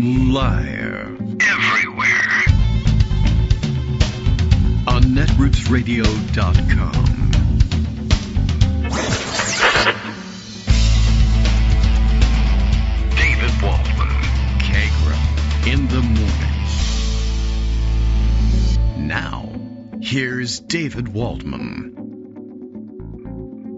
Liar. Everywhere. On netrootsradio.com. David Waldman. Kagro. In the morning. Now, here's David Waldman.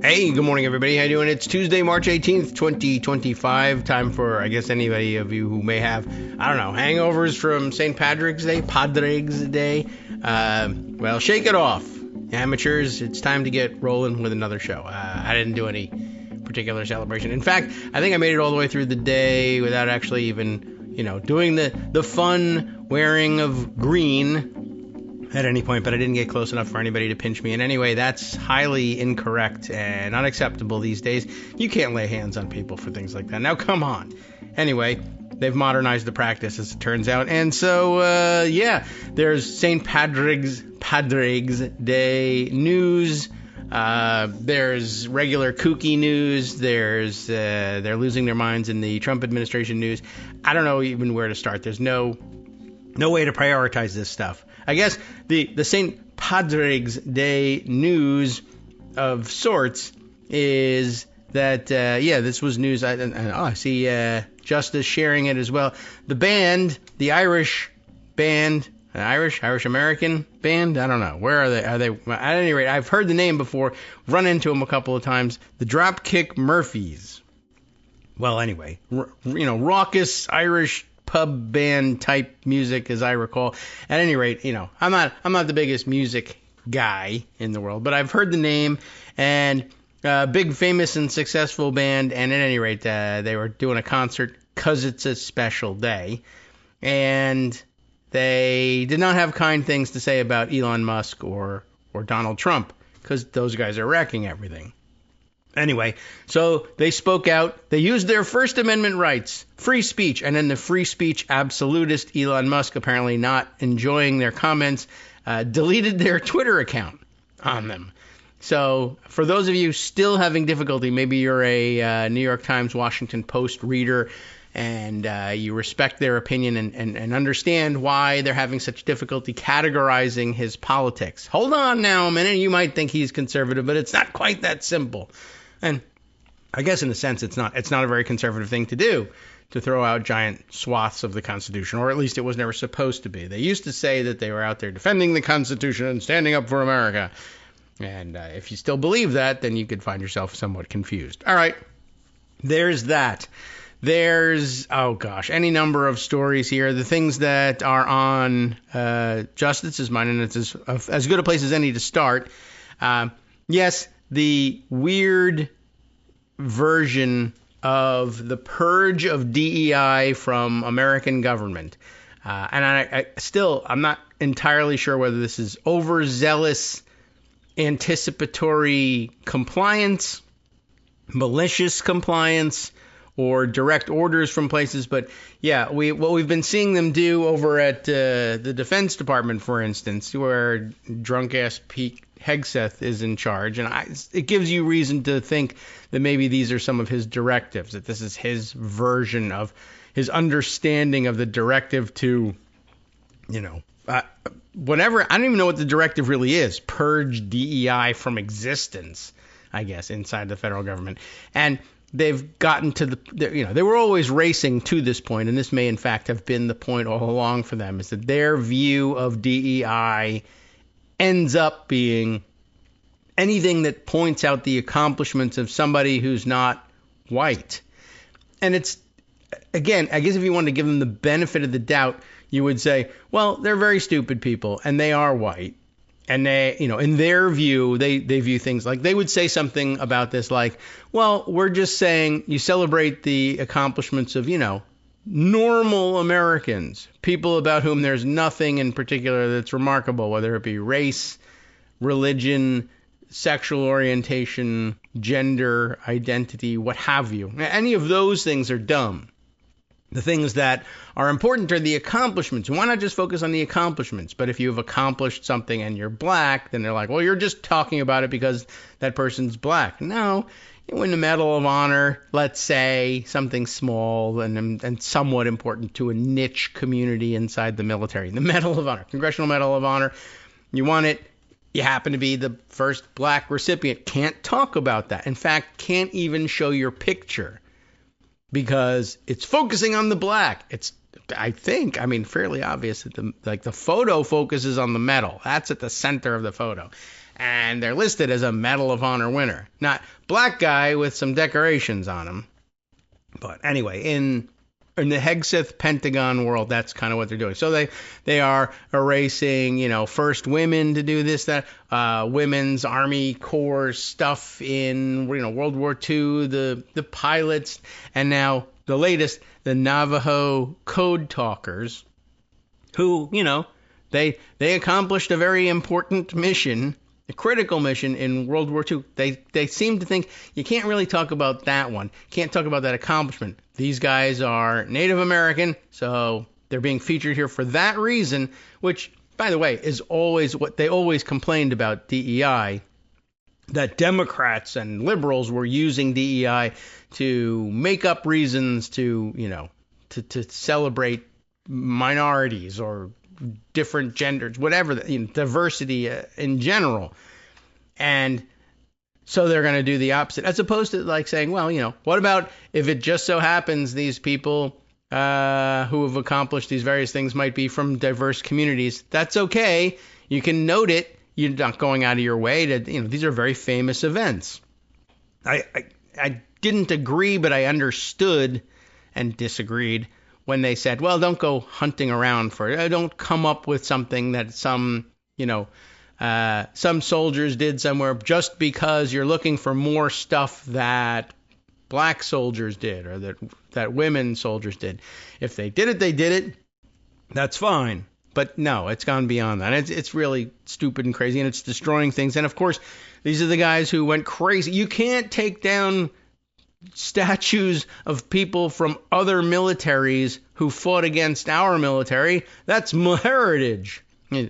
Hey, good morning, everybody. How you doing? It's Tuesday, March 18th, 2025. Time for, I guess, anybody of you who may have, hangovers from St. Patrick's Day, well, shake it off. Amateurs, it's time to get rolling with another show. I didn't do any particular celebration. In fact, I think I made it all the way through the day without actually even, doing the fun wearing of green at any point, but I didn't get close enough for anybody to pinch me. And anyway, that's highly incorrect and unacceptable these days. You can't lay hands on people for things like that. Now, come on. Anyway, they've modernized the practice, as it turns out. And so, there's St. Patrick's Day news. There's regular kooky news. There's they're losing their minds in the Trump administration news. I don't know even where to start. There's no way to prioritize this stuff. I guess the St. Patrick's Day news of sorts is that, this was news. I see Justice sharing it as well. The band, the Irish band, Irish-American band, I don't know. Where are they? Are they? At any rate, I've heard the name before, run into them a couple of times. The Dropkick Murphys. Well, anyway, raucous Irish pub band type music, as I recall. At any rate, I'm not the biggest music guy in the world, but I've heard the name, and big, famous, and successful band. And at any rate, they were doing a concert because it's a special day, and they did not have kind things to say about Elon Musk or Donald Trump, because those guys are wrecking everything. Anyway, so they spoke out. They used their First Amendment rights, free speech, and then the free speech absolutist Elon Musk, apparently not enjoying their comments, deleted their Twitter account on them. So for those of you still having difficulty, maybe you're a New York Times, Washington Post reader, and you respect their opinion and understand why they're having such difficulty categorizing his politics. Hold on now a minute. You might think he's conservative, but it's not quite that simple. And I guess in a sense, it's not a very conservative thing to do, to throw out giant swaths of the Constitution, or at least it was never supposed to be. They used to say that they were out there defending the Constitution and standing up for America. And if you still believe that, then you could find yourself somewhat confused. All right, there's that. There's, any number of stories here. The things that are on Justice's mind, and it's as good a place as any to start. Yes, the weird version of the purge of DEI from American government. And I'm not entirely sure whether this is overzealous anticipatory compliance, malicious compliance, or direct orders from places. But yeah, what we've been seeing them do over at the Defense Department, for instance, where drunk-ass Pete Hegseth is in charge, and it gives you reason to think that maybe these are some of his directives, that this is his version of his understanding of the directive to, whatever. I don't even know what the directive really is. Purge DEI from existence, I guess, inside the federal government. And they've gotten to they were always racing to this point, and this may in fact have been the point all along for them, is that their view of DEI ends up being anything that points out the accomplishments of somebody who's not white. And it's, again, I guess if you wanted to give them the benefit of the doubt, you would say, well, they're very stupid people, and they are white. And they, in their view, they view things like, they would say something about this like, well, we're just saying you celebrate the accomplishments of, normal Americans, people about whom there's nothing in particular that's remarkable, whether it be race, religion, sexual orientation, gender, identity, what have you. Any of those things are dumb. The things that are important are the accomplishments. Why not just focus on the accomplishments? But if you've accomplished something and you're black, then they're like, well, you're just talking about it because that person's black. No, you win the Medal of Honor, let's say, something small and somewhat important to a niche community inside the military. The Medal of Honor, Congressional Medal of Honor, you won it. You happen to be the first black recipient. Can't talk about that. In fact, can't even show your picture because it's focusing on the black. It's, I mean, fairly obvious that the photo focuses on the medal. That's at the center of the photo. And they're listed as a Medal of Honor winner. Not black guy with some decorations on him. But anyway, in the Hegseth Pentagon world, that's kind of what they're doing. So they are erasing, first women to do this, that, women's Army Corps stuff in, World War II, the pilots, and now the latest, the Navajo code talkers, who, they accomplished a very important mission, a critical mission in World War II. They seem to think you can't really talk about that one. Can't talk about that accomplishment. These guys are Native American, so they're being featured here for that reason, which, by the way, is always what they always complained about DEI, that Democrats and liberals were using DEI to make up reasons to, to celebrate minorities or different genders, whatever, diversity in general. And so they're going to do the opposite, as opposed to like saying, well, what about if it just so happens these people who have accomplished these various things might be from diverse communities? That's okay. You can note it. You're not going out of your way to, these are very famous events. I didn't agree, but I understood and disagreed when they said, well, don't go hunting around for it. Don't come up with something that some soldiers did somewhere just because you're looking for more stuff that black soldiers did or that women soldiers did. If they did it, they did it. That's fine. But no, it's gone beyond that. It's really stupid and crazy, and it's destroying things. And, of course, these are the guys who went crazy. You can't take down statues of people from other militaries who fought against our military. That's heritage.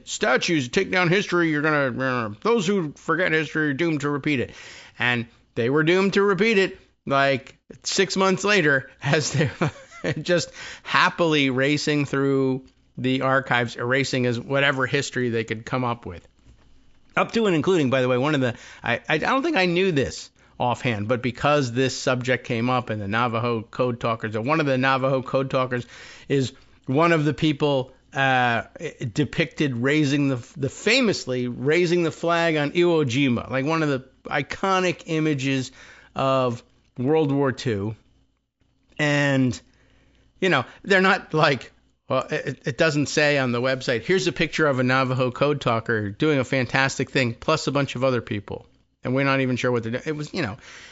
Statues take down history. You're gonna those who forget history are doomed to repeat it, and they were doomed to repeat it like 6 months later as they're just happily racing through the archives, erasing as whatever history they could come up with, up to and including, by the way, one of the I don't think I knew this offhand, but because this subject came up in the Navajo code talkers, or one of the Navajo code talkers is one of the people depicted famously raising the flag on Iwo Jima, like one of the iconic images of World War II. And, they're not like, well, it doesn't say on the website, here's a picture of a Navajo code talker doing a fantastic thing, plus a bunch of other people. And we're not even sure what they're doing. It was,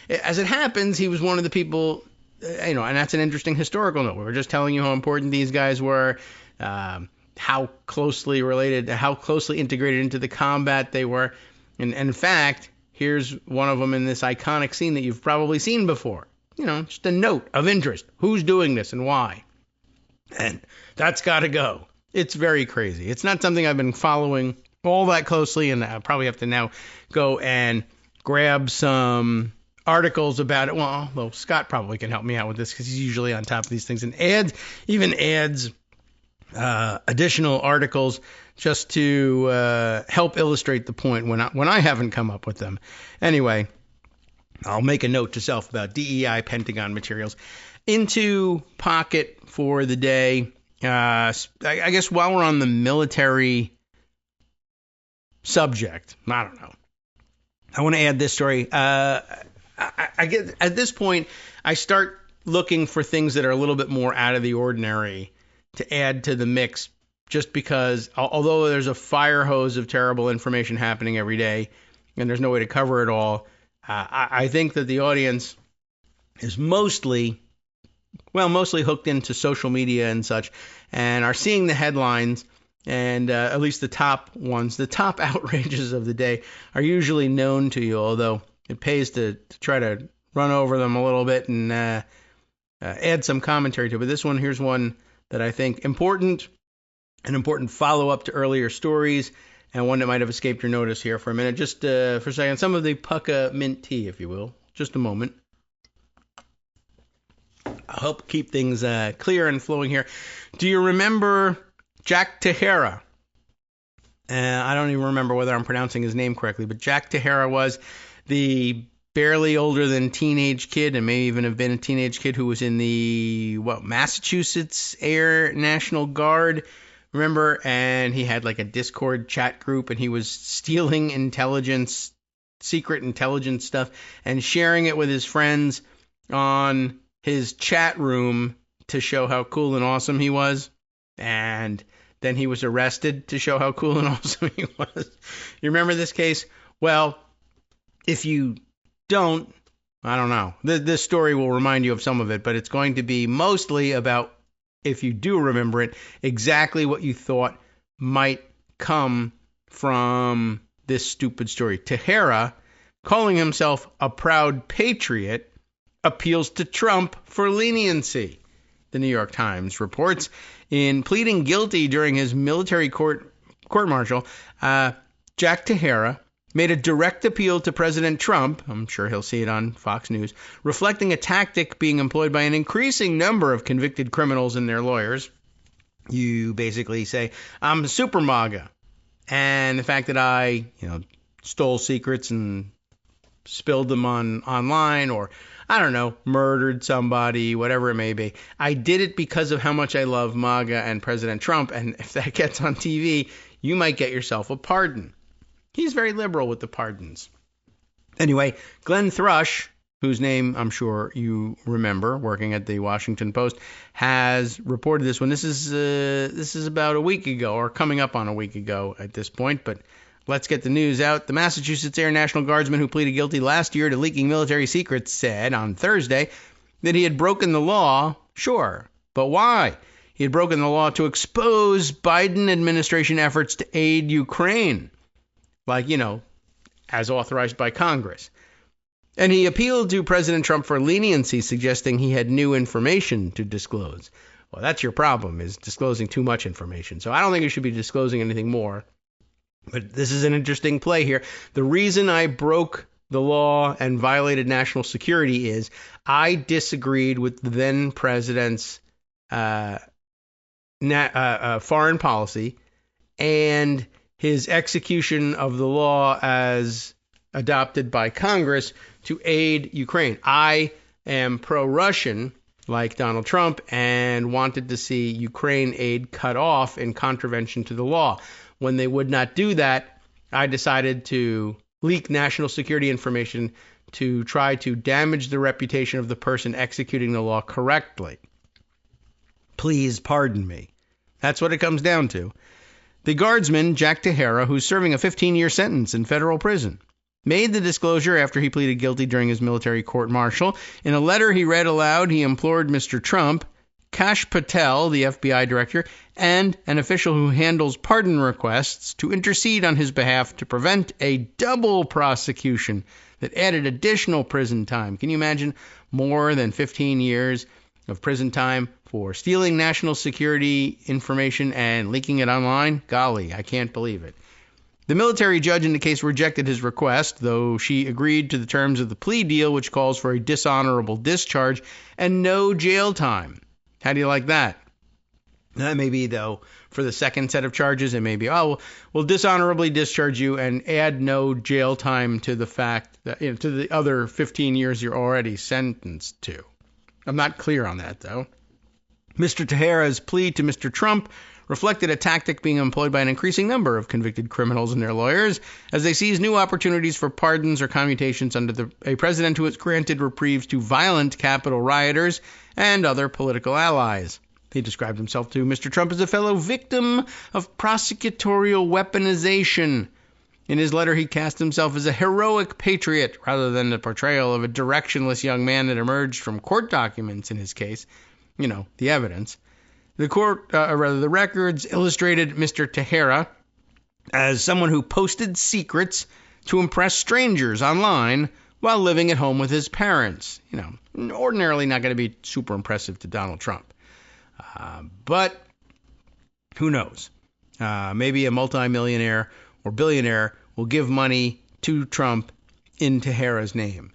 as it happens, he was one of the people, and that's an interesting historical note. We were just telling you how important these guys were, how closely related, how closely integrated into the combat they were. And in fact, here's one of them in this iconic scene that you've probably seen before. Just a note of interest. Who's doing this and why? And that's got to go. It's very crazy. It's not something I've been following all that closely, and I probably have to now go and grab some articles about it. Well, Scott probably can help me out with this because he's usually on top of these things and adds additional articles just to help illustrate the point when I haven't come up with them. Anyway, I'll make a note to self about DEI Pentagon materials. Into pocket for the day. I guess while we're on the military subject, I don't know, I want to add this story. I get at this point, I start looking for things that are a little bit more out of the ordinary to add to the mix, just because although there's a fire hose of terrible information happening every day and there's no way to cover it all, I think that the audience is mostly hooked into social media and such, and are seeing the headlines, and at least the top ones, the top outrages of the day are usually known to you, although it pays to try to run over them a little bit and add some commentary to it. But this one, here's one that I think important, an important follow-up to earlier stories, and one that might have escaped your notice here for a minute. Just for a second, some of the Pucka mint tea, if you will. Just a moment. I'll help keep things clear and flowing here. Do you remember Jack Tejera? I don't even remember whether I'm pronouncing his name correctly, but Jack Tejera was the barely older than teenage kid, and may even have been a teenage kid, who was in the Massachusetts Air National Guard. Remember? And he had like a Discord chat group, and he was stealing intelligence, secret intelligence stuff, and sharing it with his friends on his chat room to show how cool and awesome he was. And then he was arrested to show how cool and awesome he was. You remember this case? Well, if you don't, I don't know. This story will remind you of some of it, but it's going to be mostly about, if you do remember it, exactly what you thought might come from this stupid story. Tejera, calling himself a proud patriot, appeals to Trump for leniency. The New York Times reports, in pleading guilty during his military court-martial, Jack Tejera made a direct appeal to President Trump, I'm sure he'll see it on Fox News, reflecting a tactic being employed by an increasing number of convicted criminals and their lawyers. You basically say, I'm super MAGA, and the fact that I, stole secrets and spilled them online, or I don't know, murdered somebody, whatever it may be. I did it because of how much I love MAGA and President Trump, and if that gets on TV, you might get yourself a pardon. He's very liberal with the pardons. Anyway, Glenn Thrush, whose name I'm sure you remember, working at the Washington Post, has reported this one. This is about a week ago, or coming up on a week ago at this point, but let's get the news out. The Massachusetts Air National Guardsman who pleaded guilty last year to leaking military secrets said on Thursday that he had broken the law, sure, but why? He had broken the law to expose Biden administration efforts to aid Ukraine, like, as authorized by Congress. And he appealed to President Trump for leniency, suggesting he had new information to disclose. Well, that's your problem, is disclosing too much information. So I don't think you should be disclosing anything more. But this is an interesting play here. The reason I broke the law and violated national security is I disagreed with the then president's foreign policy and his execution of the law as adopted by Congress to aid Ukraine. I am pro-Russian, like Donald Trump, and wanted to see Ukraine aid cut off in contravention to the law. When they would not do that, I decided to leak national security information to try to damage the reputation of the person executing the law correctly. Please pardon me. That's what it comes down to. The guardsman, Jack Tejera, who's serving a 15-year sentence in federal prison, made the disclosure after he pleaded guilty during his military court-martial. In a letter he read aloud, he implored Mr. Trump, Kash Patel, the FBI director, and an official who handles pardon requests to intercede on his behalf to prevent a double prosecution that added additional prison time. Can you imagine more than 15 years of prison time for stealing national security information and leaking it online? Golly, I can't believe it. The military judge in the case rejected his request, though she agreed to the terms of the plea deal, which calls for a dishonorable discharge and no jail time. How do you like that? That may be, though, for the second set of charges, it may be, we'll dishonorably discharge you and add no jail time to the fact that, to the other 15 years you're already sentenced to. I'm not clear on that, though. Mr. Tejera's plea to Mr. Trump reflected a tactic being employed by an increasing number of convicted criminals and their lawyers as they seize new opportunities for pardons or commutations under a president who has granted reprieves to violent Capitol rioters and other political allies. He described himself to Mr. Trump as a fellow victim of prosecutorial weaponization. In his letter, he cast himself as a heroic patriot rather than the portrayal of a directionless young man that emerged from court documents in his case. The evidence. The records illustrated Mr. Tejera as someone who posted secrets to impress strangers online while living at home with his parents. Ordinarily not going to be super impressive to Donald Trump. But who knows? Maybe a multimillionaire or billionaire will give money to Trump in Tehera's name.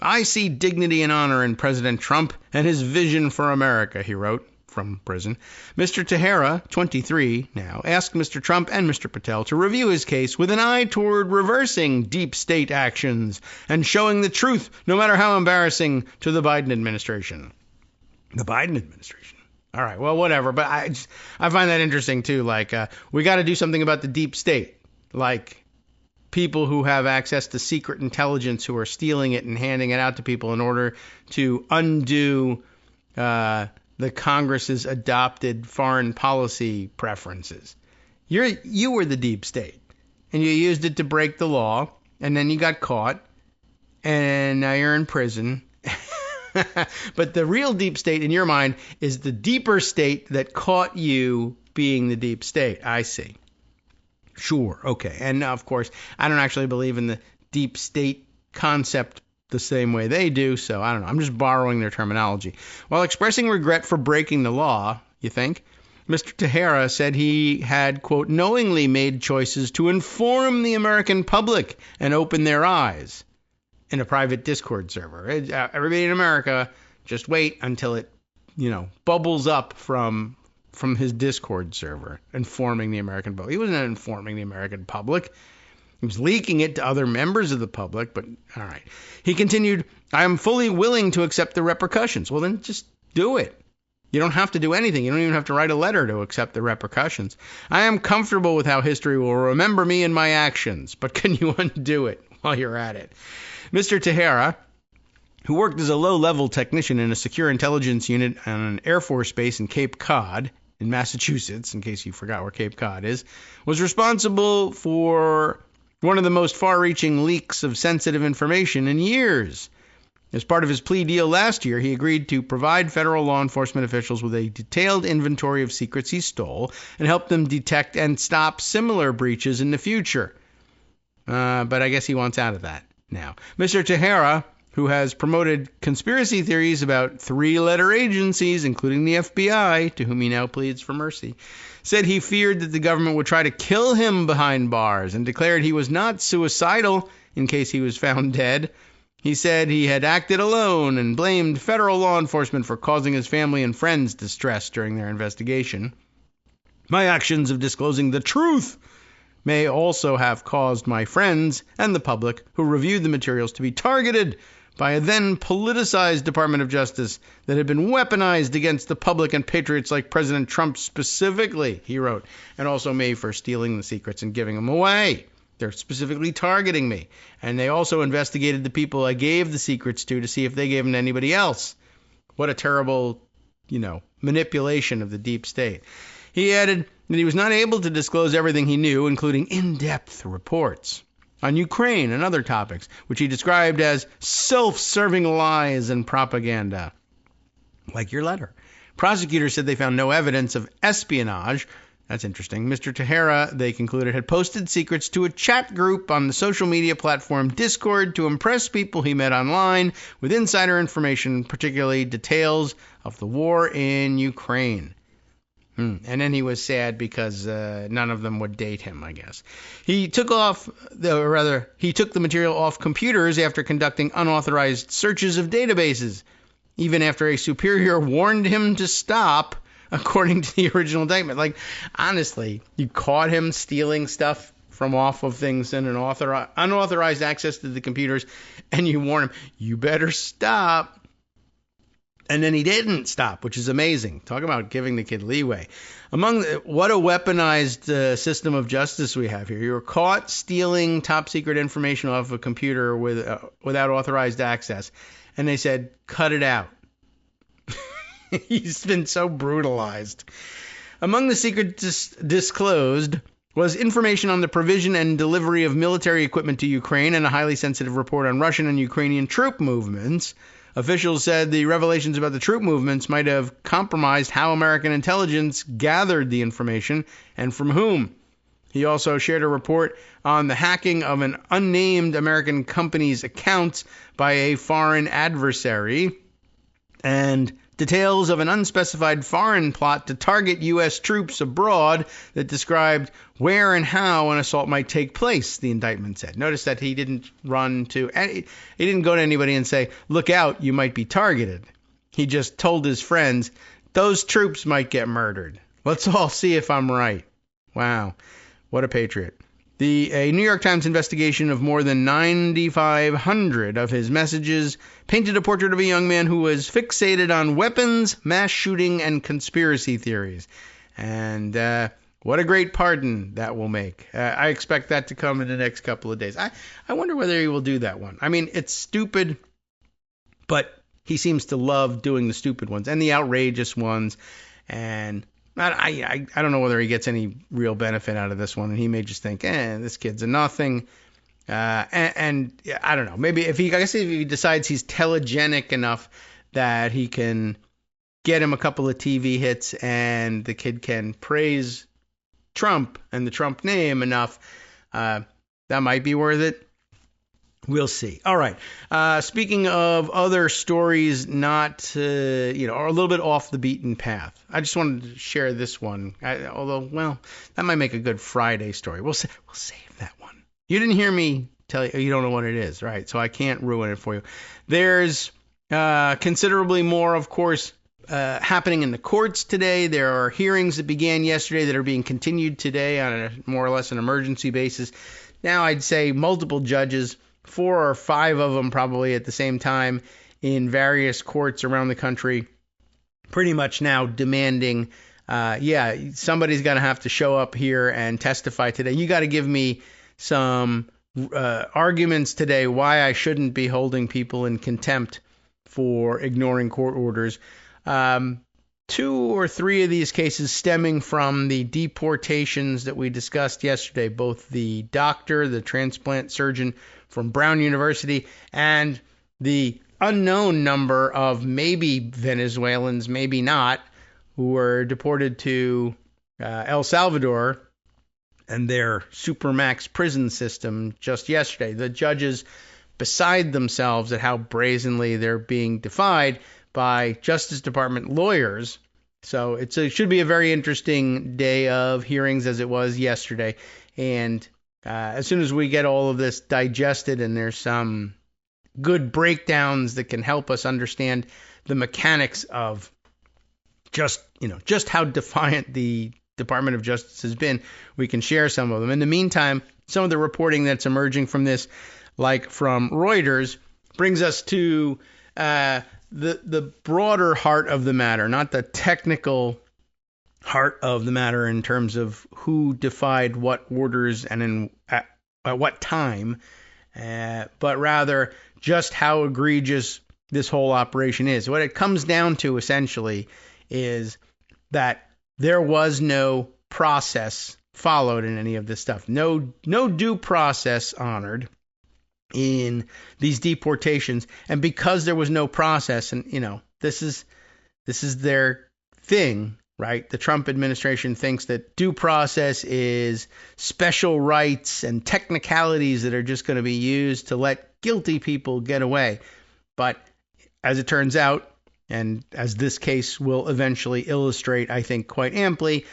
I see dignity and honor in President Trump and his vision for America, he wrote from prison. Mr. Tehera, 23 now, asked Mr. Trump and Mr. Patel to review his case with an eye toward reversing deep state actions and showing the truth, no matter how embarrassing, to the Biden administration. The Biden administration. All right, well, whatever. But I find that interesting, too. We got to do something about the deep state. People who have access to secret intelligence who are stealing it and handing it out to people in order to undo the Congress's adopted foreign policy preferences. You were the deep state, and you used it to break the law, and then you got caught, and now you're in prison. But the real deep state in your mind is the deeper state that caught you being the deep state. I see. Sure. Okay. And of course, I don't actually believe in the deep state concept the same way they do. So I don't know. I'm just borrowing their terminology. While expressing regret for breaking the law, you think, Mr. Tehera said he had, quote, knowingly made choices to inform the American public and open their eyes in a private Discord server. Everybody in America, just wait until it, bubbles up from his Discord server, informing the American public. He wasn't informing the American public. He was leaking it to other members of the public, but all right. He continued, I am fully willing to accept the repercussions. Well, then just do it. You don't have to do anything. You don't even have to write a letter to accept the repercussions. I am comfortable with how history will remember me and my actions, but can you undo it while you're at it? Mr. Tehera, who worked as a low-level technician in a secure intelligence unit on an Air Force base in Cape Cod, in Massachusetts, in case you forgot where Cape Cod is, was responsible for one of the most far-reaching leaks of sensitive information in years. As part of his plea deal last year, he agreed to provide federal law enforcement officials with a detailed inventory of secrets he stole and help them detect and stop similar breaches in the future. But I guess he wants out of that now. Mr. Tehera, who has promoted conspiracy theories about three-letter agencies, including the FBI, to whom he now pleads for mercy, said he feared that the government would try to kill him behind bars and declared he was not suicidal in case he was found dead. He said he had acted alone and blamed federal law enforcement for causing his family and friends distress during their investigation. My actions of disclosing the truth may also have caused my friends and the public who reviewed the materials to be targeted by a then politicized Department of Justice that had been weaponized against the public and patriots like President Trump specifically, he wrote, and also me for stealing the secrets and giving them away. They're specifically targeting me. And they also investigated the people I gave the secrets to see if they gave them to anybody else. What a terrible, manipulation of the deep state. He added that he was not able to disclose everything he knew, including in-depth reports on Ukraine and other topics, which he described as self-serving lies and propaganda. Like your letter. Prosecutors said they found no evidence of espionage. That's interesting. Mr. Tehera, they concluded, had posted secrets to a chat group on the social media platform Discord to impress people he met online with insider information, particularly details of the war in Ukraine. And then he was sad because none of them would date him, I guess. He took the material off computers after conducting unauthorized searches of databases, even after a superior warned him to stop, according to the original indictment. Honestly, you caught him stealing stuff from off of things and unauthorized access to the computers, and you warn him, you better stop. And then he didn't stop, which is amazing. Talk about giving the kid leeway. What a weaponized system of justice we have here. You were caught stealing top secret information off a computer without authorized access. And they said, cut it out. He's been so brutalized. Among the secrets disclosed was information on the provision and delivery of military equipment to Ukraine and a highly sensitive report on Russian and Ukrainian troop movements. Officials said the revelations about the troop movements might have compromised how American intelligence gathered the information and from whom. He also shared a report on the hacking of an unnamed American company's accounts by a foreign adversary and details of an unspecified foreign plot to target U.S. troops abroad that described where and how an assault might take place, the indictment said. Notice that he didn't he didn't go to anybody and say, look out, you might be targeted. He just told his friends, those troops might get murdered. Let's all see if I'm right. Wow, what a patriot. A New York Times investigation of more than 9,500 of his messages painted a portrait of a young man who was fixated on weapons, mass shooting, and conspiracy theories. And what a great pardon that will make. I expect that to come in the next couple of days. I wonder whether he will do that one. I mean, it's stupid, but he seems to love doing the stupid ones and the outrageous ones. And I don't know whether he gets any real benefit out of this one, and he may just think, this kid's a nothing. And I don't know. Maybe if he decides he's telegenic enough that he can get him a couple of TV hits, and the kid can praise Trump and the Trump name enough, that might be worth it. We'll see. All right. Speaking of other stories not, or a little bit off the beaten path, I just wanted to share this one. Although, that might make a good Friday story. We'll save that one. You didn't hear me tell you don't know what it is, right? So I can't ruin it for you. There's considerably more, of course, happening in the courts today. There are hearings that began yesterday that are being continued today on a more or less an emergency basis. Now I'd say multiple judges, 4 or 5 of them probably at the same time in various courts around the country, pretty much now demanding, somebody's going to have to show up here and testify today. You got to give me some arguments today why I shouldn't be holding people in contempt for ignoring court orders. 2 or 3 of these cases stemming from the deportations that we discussed yesterday, both the doctor, the transplant surgeon from Brown University, and the unknown number of maybe Venezuelans, maybe not, who were deported to El Salvador and their supermax prison system just yesterday. The judges beside themselves at how brazenly they're being defied by Justice Department lawyers. So it should be a very interesting day of hearings as it was yesterday. And as soon as we get all of this digested and there's some good breakdowns that can help us understand the mechanics of just how defiant the Department of Justice has been, we can share some of them. In the meantime, some of the reporting that's emerging from this, like from Reuters, brings us to the broader heart of the matter, not the technical heart of the matter in terms of who defied what orders and at what time, but rather just how egregious this whole operation is. What it comes down to essentially is that there was no process followed in any of this stuff. No due process honored in these deportations. And because there was no process, and this is their thing, right? The Trump administration thinks that due process is special rights and technicalities that are just going to be used to let guilty people get away. But as it turns out, and as this case will eventually illustrate, I think quite amply,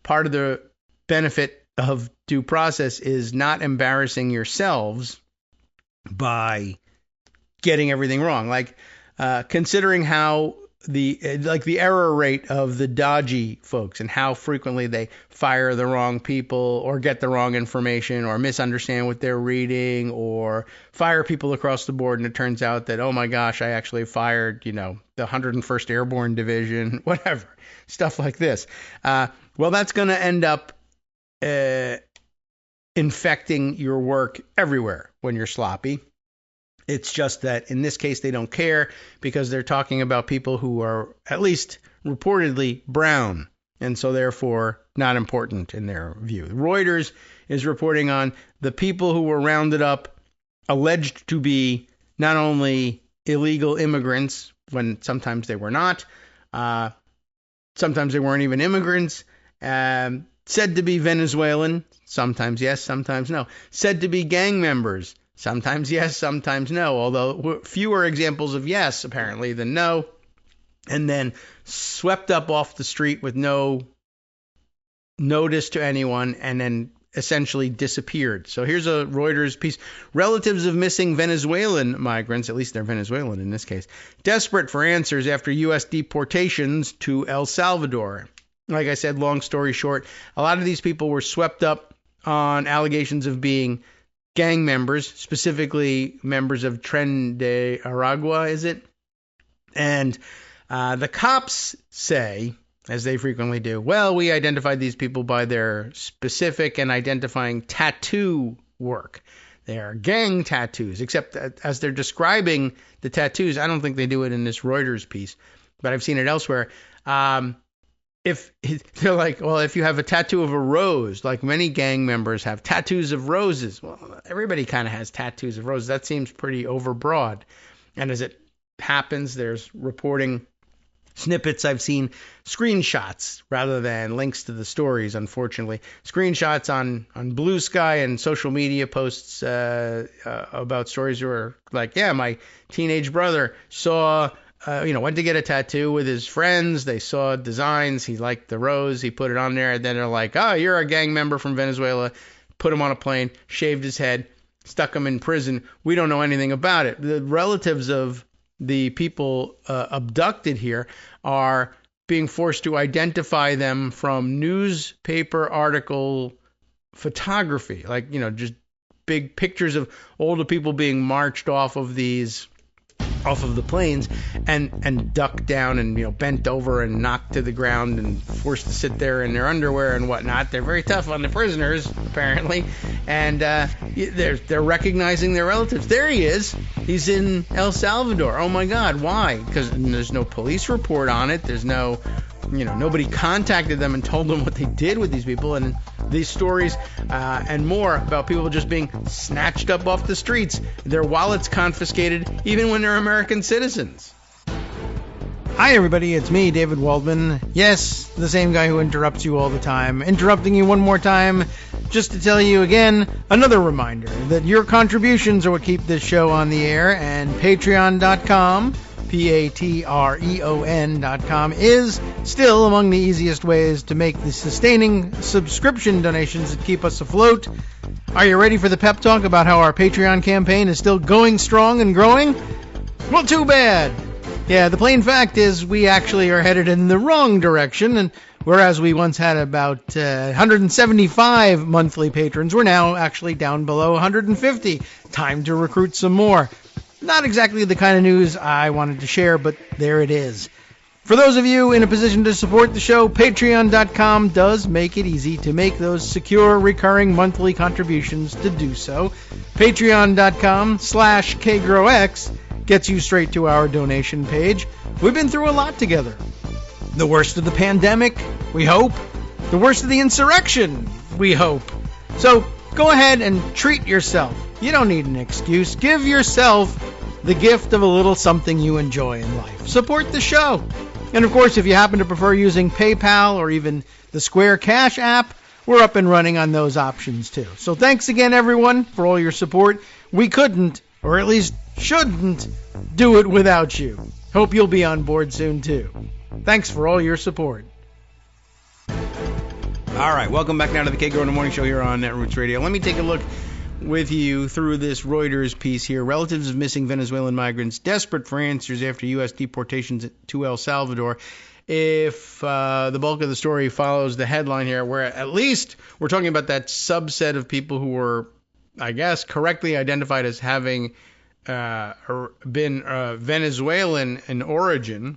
part of the benefit of due process is not embarrassing yourselves by getting everything wrong. Like considering how the error rate of the DOGE folks and how frequently they fire the wrong people or get the wrong information or misunderstand what they're reading or fire people across the board. And it turns out that, oh my gosh, I actually fired, the 101st Airborne Division, whatever, stuff like this. Well, that's going to end up infecting your work everywhere when you're sloppy. It's just that in this case, they don't care because they're talking about people who are at least reportedly brown and so therefore not important in their view. Reuters is reporting on the people who were rounded up alleged to be not only illegal immigrants when sometimes they were not, sometimes they weren't even immigrants, said to be Venezuelan, sometimes yes, sometimes no. Said to be gang members, sometimes yes, sometimes no, although fewer examples of yes, apparently, than no. And then swept up off the street with no notice to anyone, and then essentially disappeared. So here's a Reuters piece. Relatives of missing Venezuelan migrants, at least they're Venezuelan in this case, desperate for answers after U.S. deportations to El Salvador. Like I said, long story short, a lot of these people were swept up on allegations of being gang members, specifically members of Tren de Aragua, is it? And the cops say, as they frequently do, well, we identified these people by their specific and identifying tattoo work. They are gang tattoos, except as they're describing the tattoos, I don't think they do it in this Reuters piece, but I've seen it elsewhere. If they're like, well, if you have a tattoo of a rose, like many gang members have tattoos of roses, well, everybody kind of has tattoos of roses. That seems pretty overbroad. And as it happens, there's reporting snippets. I've seen screenshots rather than links to the stories, unfortunately. Screenshots on Blue Sky and social media posts about stories where, like, yeah, my teenage brother saw, went to get a tattoo with his friends. They saw designs. He liked the rose. He put it on there. And then they're like, oh, you're a gang member from Venezuela. Put him on a plane, shaved his head, stuck him in prison. We don't know anything about it. The relatives of the people abducted here are being forced to identify them from newspaper article photography, like, just big pictures of older people being marched off of the planes and ducked down and bent over and knocked to the ground and forced to sit there in their underwear and whatnot. They're very tough on the prisoners, apparently, and they're recognizing their relatives. There he is. He's in El Salvador. Oh my God, why? Because there's no police report on it. There's no, nobody contacted them and told them what they did with these people. And these stories and more about people just being snatched up off the streets, their wallets confiscated, even when they're American citizens. Hi, everybody. It's me, David Waldman. Yes, the same guy who interrupts you all the time. Interrupting you one more time just to tell you again, another reminder that your contributions are what keep this show on the air, and Patreon.com, Patreon.com, is still among the easiest ways to make the sustaining subscription donations that keep us afloat. Are you ready for the pep talk about how our Patreon campaign is still going strong and growing? Well, too bad. Yeah, the plain fact is we actually are headed in the wrong direction, and whereas we once had about 175 monthly patrons, we're now actually down below 150. Time to recruit some more. Not exactly the kind of news I wanted to share, but there it is. For those of you in a position to support the show, Patreon.com does make it easy to make those secure, recurring monthly contributions to do so. Patreon.com/KagroX gets you straight to our donation page. We've been through a lot together. The worst of the pandemic, we hope. The worst of the insurrection, we hope. So go ahead and treat yourself. You don't need an excuse. Give yourself the gift of a little something you enjoy in life. Support the show. And of course, if you happen to prefer using PayPal or even the Square Cash app, we're up and running on those options too. So thanks again, everyone, for all your support. We couldn't, or at least shouldn't, do it without you. Hope you'll be on board soon too. Thanks for all your support. All right, welcome back now to the Kagro in the Morning Show here on Netroots Radio. Let me take a look with you through this Reuters piece here. Relatives of missing Venezuelan migrants desperate for answers after U.S. deportations to El Salvador. If the bulk of the story follows the headline here, where at least we're talking about that subset of people who were, I guess, correctly identified as having been Venezuelan in origin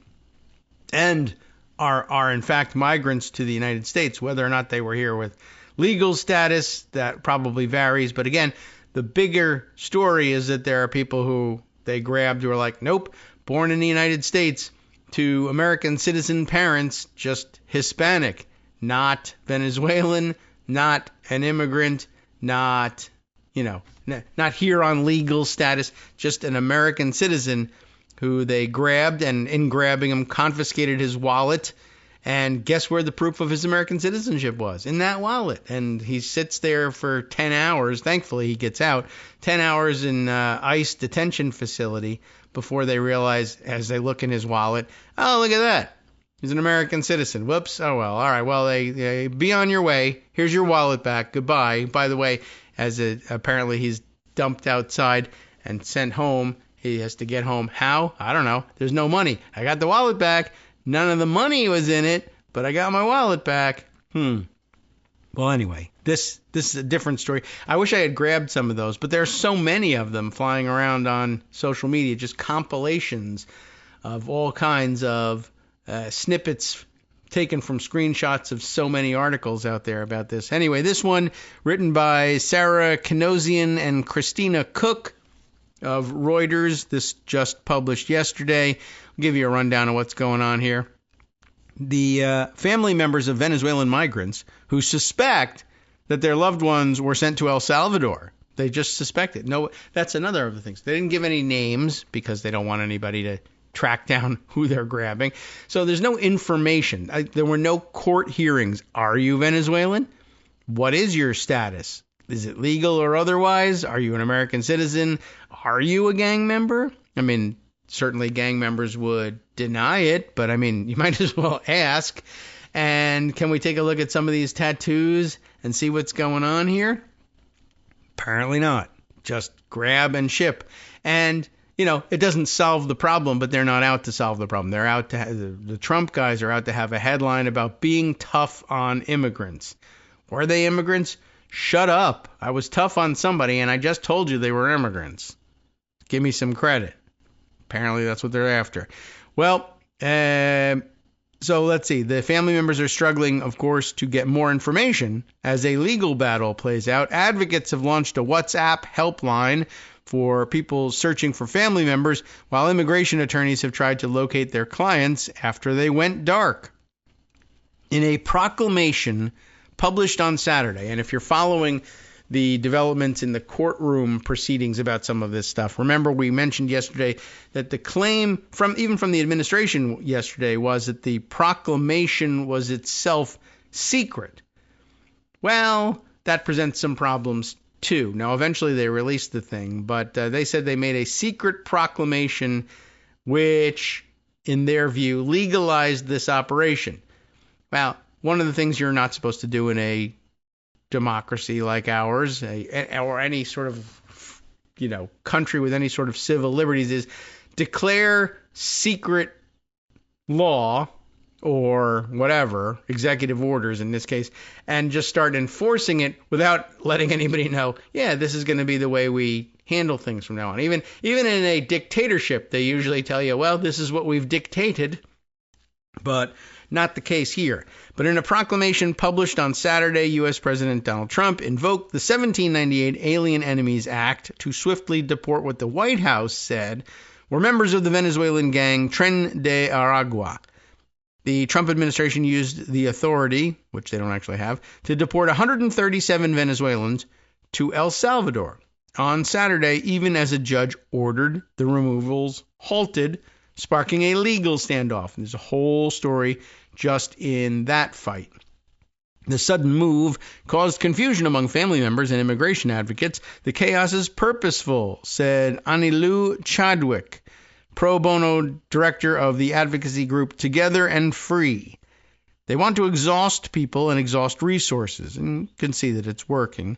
and are in fact migrants to the United States. Whether or not they were here with legal status, that probably varies. But again, the bigger story is that there are people who they grabbed who are like, nope, born in the United States to American citizen parents, just Hispanic, not Venezuelan, not an immigrant, not here on legal status, just an American citizen who they grabbed, and in grabbing him confiscated his wallet And guess where the proof of his American citizenship was? In that wallet. And he sits there for 10 hours. Thankfully, he gets out. 10 hours in ICE detention facility before they realize, as they look in his wallet, oh, look at that. He's an American citizen. Whoops. Oh, well. All right. Well, they be on your way. Here's your wallet back. Goodbye. By the way, apparently he's dumped outside and sent home. He has to get home. How? I don't know. There's no money. I got the wallet back. None of the money was in it, but I got my wallet back. Well, anyway, this is a different story. I wish I had grabbed some of those, but there are so many of them flying around on social media, just compilations of all kinds of snippets taken from screenshots of so many articles out there about this. Anyway, this one written by Sarah Kanosian and Christina Cook of Reuters. This just published yesterday. I'll give you a rundown of what's going on here. The family members of Venezuelan migrants who suspect that their loved ones were sent to El Salvador. They just suspect it. No, that's another of the things. They didn't give any names because they don't want anybody to track down who they're grabbing. So there's no information. There were no court hearings. Are you Venezuelan? What is your status? Is it legal or otherwise? Are you an American citizen? Are you a gang member? I mean, certainly gang members would deny it, but I mean, you might as well ask. And can we take a look at some of these tattoos and see what's going on here? Apparently not. Just grab and ship. And, you know, it doesn't solve the problem, but they're not out to solve the problem. They're out to the Trump guys are out to have a headline about being tough on immigrants. Were they immigrants? Shut up. I was tough on somebody, and I just told you they were immigrants. Give me some credit. Apparently that's what they're after. Well, so let's see. The family members are struggling, of course, to get more information as a legal battle plays out. Advocates have launched a WhatsApp helpline for people searching for family members, while immigration attorneys have tried to locate their clients after they went dark. In a proclamation published on Saturday, and if you're following the developments in the courtroom proceedings about some of this stuff, remember we mentioned yesterday that the claim from the administration yesterday was that the proclamation was itself secret. Well, that presents some problems too. Now, eventually they released the thing, but they said they made a secret proclamation which, in their view, legalized this operation. Well, one of the things you're not supposed to do in a democracy like ours, or any sort of, country with any sort of civil liberties, is declare secret law or whatever, executive orders in this case, and just start enforcing it without letting anybody know, yeah, this is going to be the way we handle things from now on. Even in a dictatorship, they usually tell you, well, this is what we've dictated, but not the case here. But in a proclamation published on Saturday, U.S. President Donald Trump invoked the 1798 Alien Enemies Act to swiftly deport what the White House said were members of the Venezuelan gang Tren de Aragua. The Trump administration used the authority, which they don't actually have, to deport 137 Venezuelans to El Salvador on Saturday, even as a judge ordered the removals halted, sparking a legal standoff. And there's a whole story just in that fight. The sudden move caused confusion among family members and immigration advocates. The chaos is purposeful, said Anilu Chadwick, pro bono director of the advocacy group Together and Free. They want to exhaust people and exhaust resources, and you can see that it's working.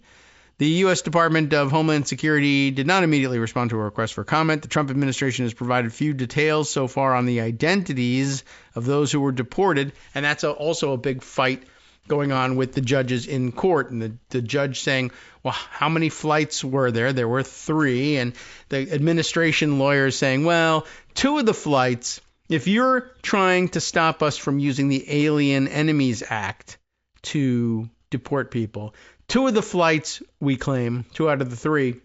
The U.S. Department of Homeland Security did not immediately respond to a request for comment. The Trump administration has provided few details so far on the identities of those who were deported, and that's also a big fight going on with the judges in court, and the judge saying, well, how many flights were there? There were 3, and the administration lawyers saying, well, 2 of the flights, if you're trying to stop us from using the Alien Enemies Act to deport people, 2 of the flights, we claim, 2 out of the 3,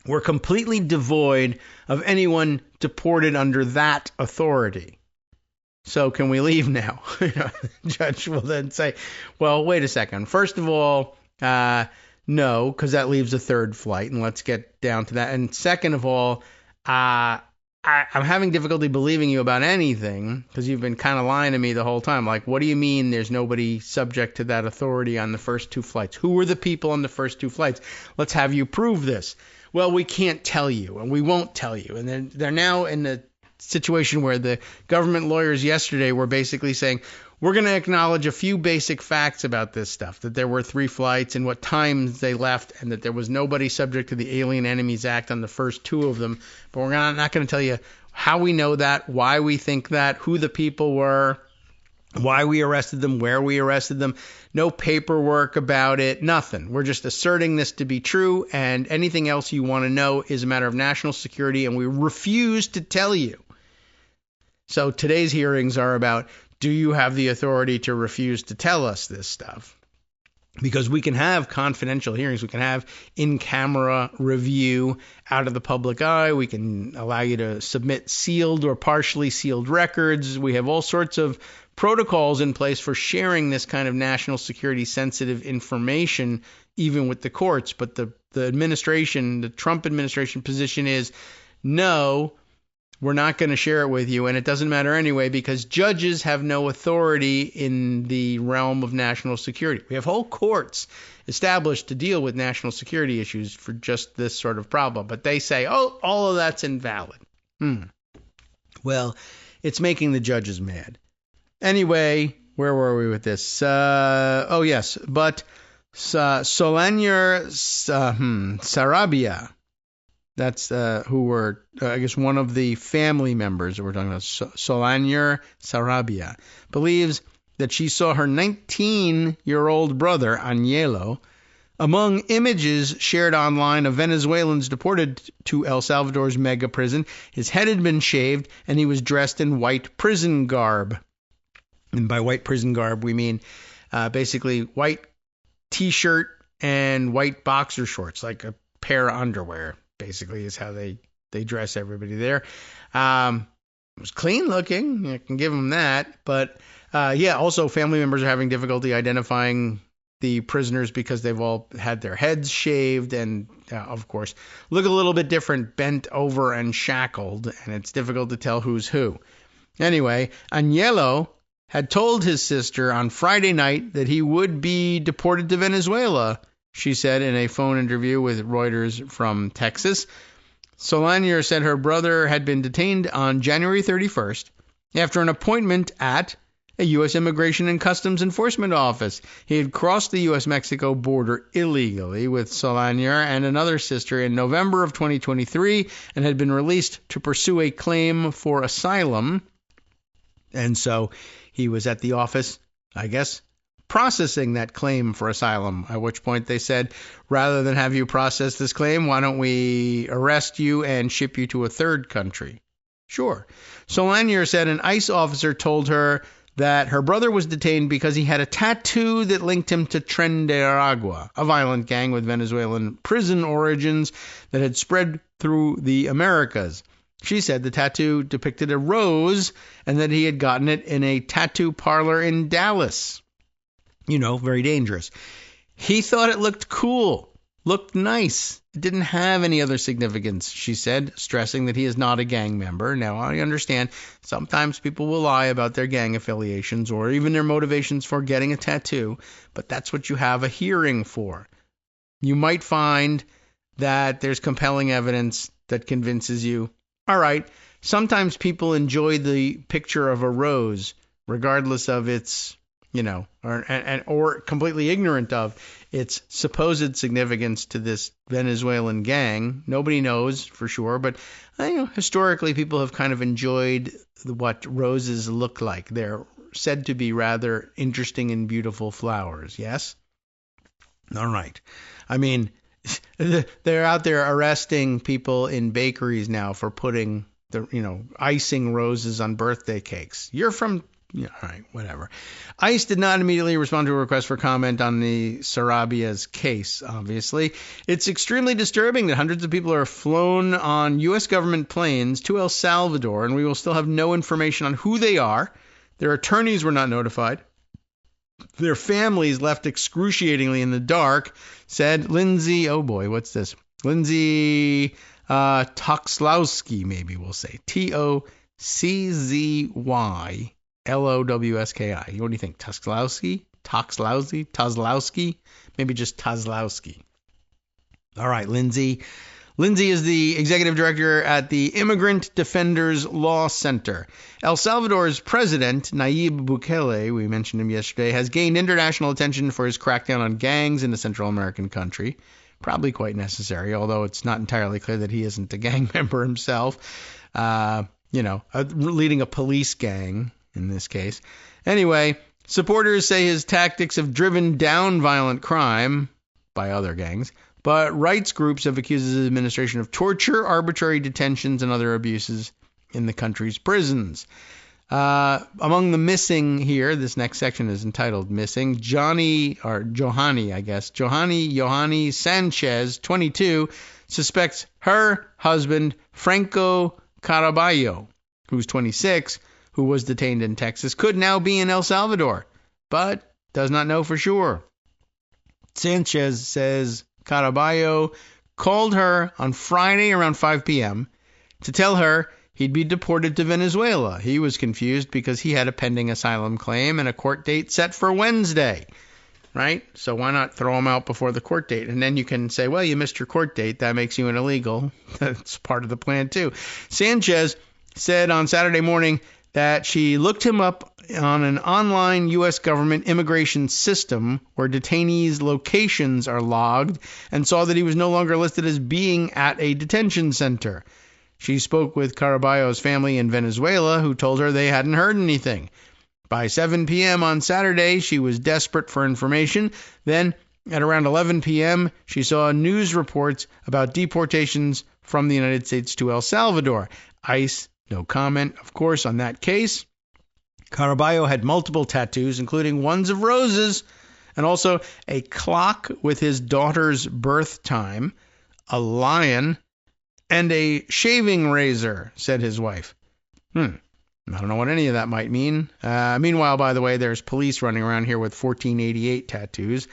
were completely devoid of anyone deported under that authority. So can we leave now? The judge will then say, well, wait a second. First of all, no, because that leaves a 3rd flight, and let's get down to that. And second of all, I'm having difficulty believing you about anything because you've been kind of lying to me the whole time. Like, what do you mean there's nobody subject to that authority on the first 2 flights? Who were the people on the first 2 flights? Let's have you prove this. Well, we can't tell you, and we won't tell you. And then they're now in the situation where the government lawyers yesterday were basically saying, we're going to acknowledge a few basic facts about this stuff, that there were 3 flights and what times they left, and that there was nobody subject to the Alien Enemies Act on the first 2 of them. But we're not going to tell you how we know that, why we think that, who the people were, why we arrested them, where we arrested them. No paperwork about it, nothing. We're just asserting this to be true, and anything else you want to know is a matter of national security, and we refuse to tell you. So today's hearings are about, do you have the authority to refuse to tell us this stuff? Because we can have confidential hearings. We can have in-camera review out of the public eye. We can allow you to submit sealed or partially sealed records. We have all sorts of protocols in place for sharing this kind of national security sensitive information, even with the courts. But the administration, the Trump administration position is, no, we're not going to share it with you, and it doesn't matter anyway because judges have no authority in the realm of national security. We have whole courts established to deal with national security issues for just this sort of problem, but they say, oh, all of that's invalid. Well, it's making the judges mad. Anyway, where were we with this? Solanyer Sarabia. That's who were, I guess, one of the family members that we're talking about. Solanyer Sarabia believes that she saw her 19-year-old brother, Agnello, among images shared online of Venezuelans deported to El Salvador's mega prison. His head had been shaved, and he was dressed in white prison garb. And by white prison garb, we mean basically white T-shirt and white boxer shorts, like a pair of underwear. Basically is how they dress everybody there. It was clean looking. I can give them that. But also family members are having difficulty identifying the prisoners because they've all had their heads shaved and, of course, look a little bit different, bent over and shackled, and it's difficult to tell who's who. Anyway, Agnello had told his sister on Friday night that he would be deported to Venezuela, she said in a phone interview with Reuters from Texas. Solanyer said her brother had been detained on January 31st after an appointment at a U.S. Immigration and Customs Enforcement office. He had crossed the U.S.-Mexico border illegally with Solanyer and another sister in November of 2023 and had been released to pursue a claim for asylum. And so he was at the office, I guess, processing that claim for asylum, at which point they said, rather than have you process this claim, why don't we arrest you and ship you to a third country? Sure. Solanyer said an ICE officer told her that her brother was detained because he had a tattoo that linked him to Tren de Aragua, a violent gang with Venezuelan prison origins that had spread through the Americas. She said the tattoo depicted a rose and that he had gotten it in a tattoo parlor in Dallas. You know, very dangerous. He thought it looked cool, looked nice. It didn't have any other significance, she said, stressing that he is not a gang member. Now, I understand sometimes people will lie about their gang affiliations or even their motivations for getting a tattoo, but that's what you have a hearing for. You might find that there's compelling evidence that convinces you, all right, sometimes people enjoy the picture of a rose, regardless of its or completely ignorant of its supposed significance to this Venezuelan gang. Nobody knows for sure, but historically people have kind of enjoyed what roses look like. They're said to be rather interesting and beautiful flowers, yes? All right. I mean, they're out there arresting people in bakeries now for putting icing roses on birthday cakes. You're from all right, whatever. ICE did not immediately respond to a request for comment on the Sarabia's case, obviously. It's extremely disturbing that hundreds of people are flown on U.S. government planes to El Salvador, and we will still have no information on who they are. Their attorneys were not notified. Their families left excruciatingly in the dark, said Lindsay, oh boy, what's this? Lindsay Toczlowski, maybe we'll say. Toczlowski. What do you think? Toczlowski? Maybe just Toczlowski. All right, Lindsay. Lindsay is the executive director at the Immigrant Defenders Law Center. El Salvador's president, Nayib Bukele, we mentioned him yesterday, has gained international attention for his crackdown on gangs in the Central American country. Probably quite necessary, although it's not entirely clear that he isn't a gang member himself. Leading a police gang in this case. Anyway, supporters say his tactics have driven down violent crime by other gangs, but rights groups have accused his administration of torture, arbitrary detentions, and other abuses in the country's prisons. Among the missing here, this next section is entitled Missing, Johanny Sanchez, 22, suspects her husband, Franco Caraballo, who's 26, who was detained in Texas, could now be in El Salvador, but does not know for sure. Sanchez says Caraballo called her on Friday around 5 p.m. to tell her he'd be deported to Venezuela. He was confused because he had a pending asylum claim and a court date set for Wednesday, right? So why not throw him out before the court date? And then you can say, well, you missed your court date. That makes you an illegal. That's part of the plan, too. Sanchez said on Saturday morning that she looked him up on an online U.S. government immigration system where detainees' locations are logged and saw that he was no longer listed as being at a detention center. She spoke with Caraballo's family in Venezuela, who told her they hadn't heard anything. By 7 p.m. on Saturday, she was desperate for information. Then, at around 11 p.m., she saw news reports about deportations from the United States to El Salvador. ICE, no comment, of course, on that case. Caraballo had multiple tattoos, including ones of roses, and also a clock with his daughter's birth time, a lion, and a shaving razor, said his wife. I don't know what any of that might mean. Meanwhile, by the way, there's police running around here with 1488 tattoos.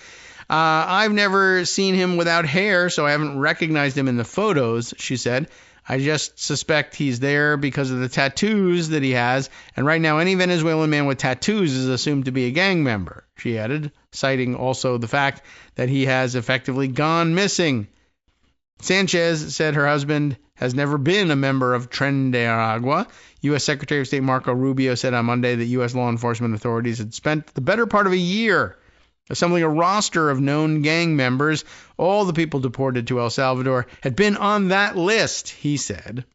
I've never seen him without hair, so I haven't recognized him in the photos, she said. I just suspect he's there because of the tattoos that he has, and right now any Venezuelan man with tattoos is assumed to be a gang member, she added, citing also the fact that he has effectively gone missing. Sanchez said her husband has never been a member of Tren de Aragua. U.S. Secretary of State Marco Rubio said on Monday that U.S. law enforcement authorities had spent the better part of a year assembling a roster of known gang members. All the people deported to El Salvador had been on that list, he said.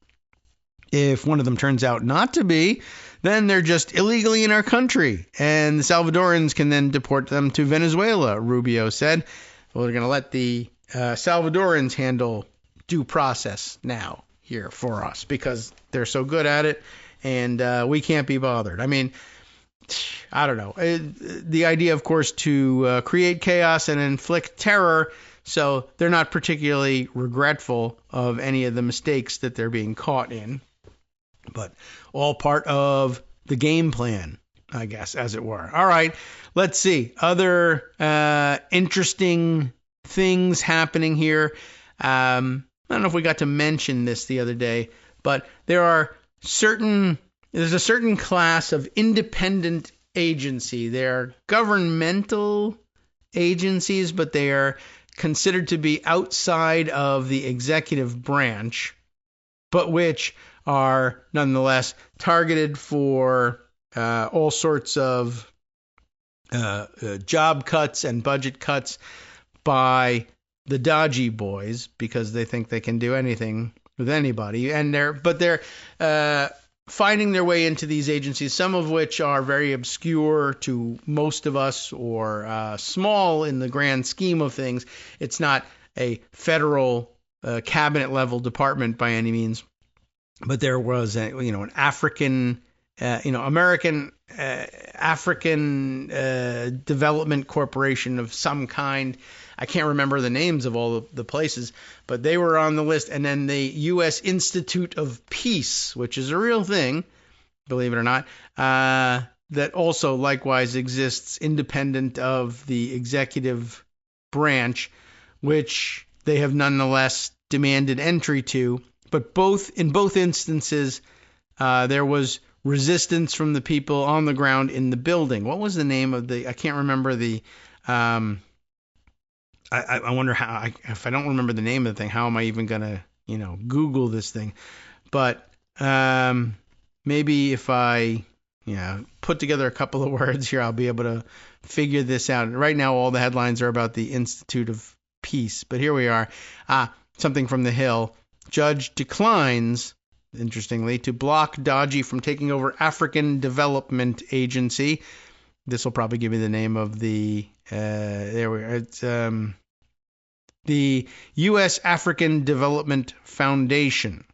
If one of them turns out not to be, then they're just illegally in our country, and the Salvadorans can then deport them to Venezuela, Rubio said. Well, they're going to let the Salvadorans handle due process now here for us because they're so good at it, and we can't be bothered. I mean, I don't know. The idea, of course, to create chaos and inflict terror, so they're not particularly regretful of any of the mistakes that they're being caught in, but all part of the game plan, I guess, as it were. All right, let's see. Other interesting things happening here. I don't know if we got to mention this the other day, but there's a certain class of independent agency. They're governmental agencies, but they are considered to be outside of the executive branch, but which are nonetheless targeted for all sorts of job cuts and budget cuts by the DOGE boys because they think they can do anything with anybody, and they're finding their way into these agencies, some of which are very obscure to most of us or small in the grand scheme of things. It's not a federal cabinet level department by any means, but there was an African American African Development Corporation of some kind. I can't remember the names of all of the places, but they were on the list. And then the U.S. Institute of Peace, which is a real thing, believe it or not, that also likewise exists independent of the executive branch, which they have nonetheless demanded entry to. But in both instances, there was resistance from the people on the ground in the building. What was the name of I can't remember the, I wonder if I don't remember the name of the thing, how am I even going to, Google this thing? But maybe if I, put together a couple of words here, I'll be able to figure this out. Right now, all the headlines are about the Institute of Peace. But here we are. Something from the Hill. Judge declines, interestingly, to block DOGE from taking over African Development Agency. This will probably give you the name of the, there we are. It's the U.S. African Development Foundation.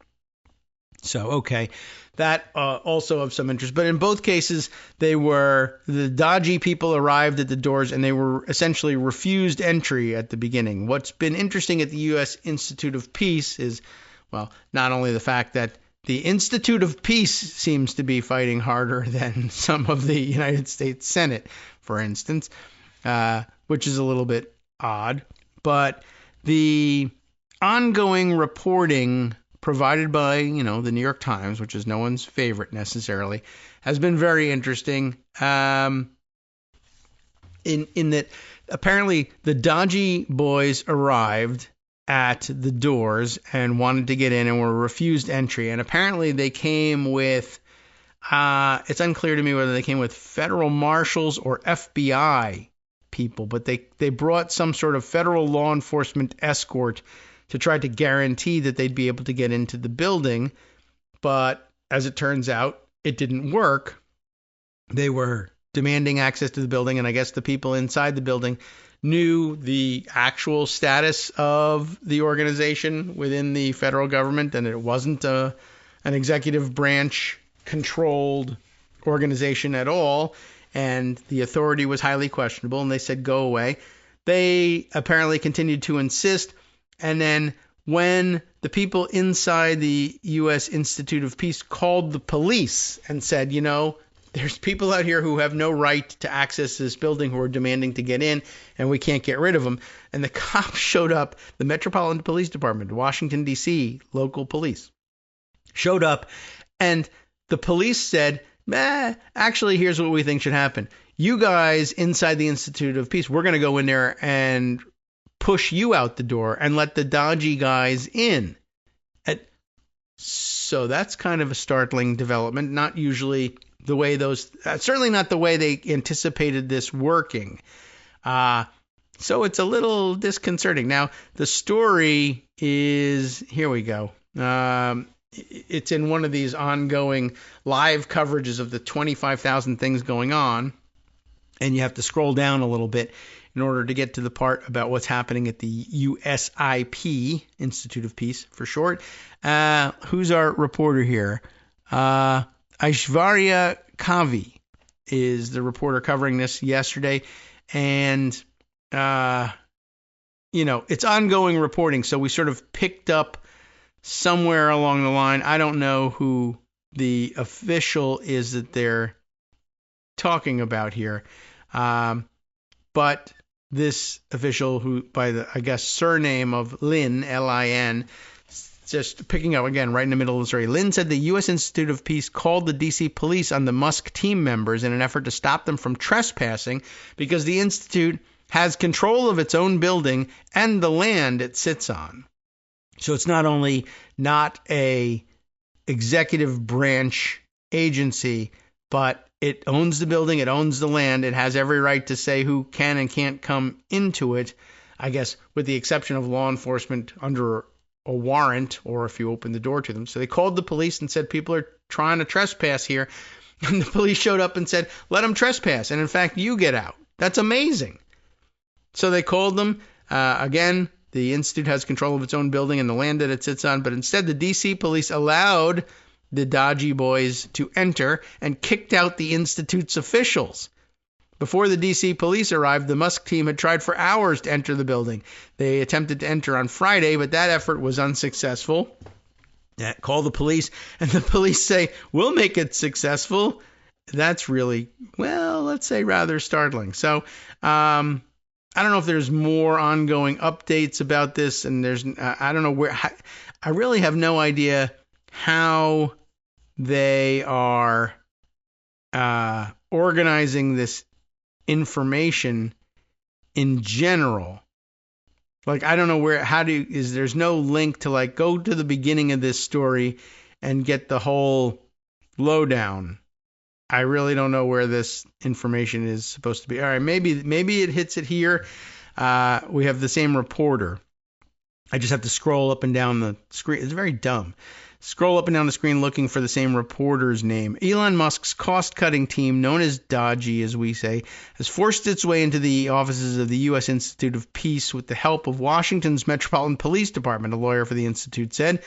So, okay, that also of some interest. But in both cases, the DOGE people arrived at the doors and they were essentially refused entry at the beginning. What's been interesting at the U.S. Institute of Peace is, well, not only the fact that the Institute of Peace seems to be fighting harder than some of the United States Senate, for instance, which is a little bit odd. But the ongoing reporting provided by, the New York Times, which is no one's favorite necessarily, has been very interesting. In that apparently the DOGE boys arrived at the doors and wanted to get in and were refused entry. And apparently they came with, it's unclear to me whether they came with federal marshals or FBI people, but they brought some sort of federal law enforcement escort to try to guarantee that they'd be able to get into the building. But as it turns out, it didn't work. They were demanding access to the building, and I guess the people inside the building knew the actual status of the organization within the federal government, and it wasn't an executive branch controlled organization at all, and the authority was highly questionable, and they said, go away. They apparently continued to insist. And then when the people inside the U.S. Institute of Peace called the police and said, there's people out here who have no right to access this building who are demanding to get in, and we can't get rid of them. And the cops showed up, the Metropolitan Police Department, Washington, D.C., local police, showed up, and the police said, actually, here's what we think should happen. You guys inside the Institute of Peace, we're going to go in there and push you out the door and let the DOGE guys in. So that's kind of a startling development. Not usually the way certainly not the way they anticipated this working. So it's a little disconcerting. Now, the story is, here we go. It's in one of these ongoing live coverages of the 25,000 things going on. And you have to scroll down a little bit in order to get to the part about what's happening at the USIP, Institute of Peace for short. Who's our reporter here? Aishwarya Kavi is the reporter covering this yesterday. And, it's ongoing reporting. So we sort of picked up somewhere along the line. I don't know who the official is that they're talking about here. But this official, who by the, I guess, surname of Lin, L-I-N, just picking up again right in the middle of the story. Lin said the U.S. Institute of Peace called the D.C. police on the Musk team members in an effort to stop them from trespassing because the Institute has control of its own building and the land it sits on. So it's not only not a executive branch agency, but it owns the building, it owns the land, it has every right to say who can and can't come into it, I guess with the exception of law enforcement under a warrant or if you open the door to them. So they called the police and said people are trying to trespass here. And the police showed up and said, let them trespass. And in fact, you get out. That's amazing. So they called them. Again, the Institute has control of its own building and the land that it sits on. But instead, the D.C. police allowed the DOGE boys to enter and kicked out the Institute's officials. Before the D.C. police arrived, the Musk team had tried for hours to enter the building. They attempted to enter on Friday, but that effort was unsuccessful. Call the police, and the police say, we'll make it successful. That's really, well, let's say rather startling. So I I don't know if there's more ongoing updates about this, and I don't know where. I really have no idea how they are organizing this information in general. Like, I don't know there's no link to, like, go to the beginning of this story and get the whole lowdown. I really don't know where this information is supposed to be. All right, maybe it hits it here. We have the same reporter. I just have to scroll up and down the screen. It's very dumb. Scroll up and down the screen looking for the same reporter's name. Elon Musk's cost-cutting team, known as DOGE, as we say, has forced its way into the offices of the U.S. Institute of Peace with the help of Washington's Metropolitan Police Department, a lawyer for the institute said.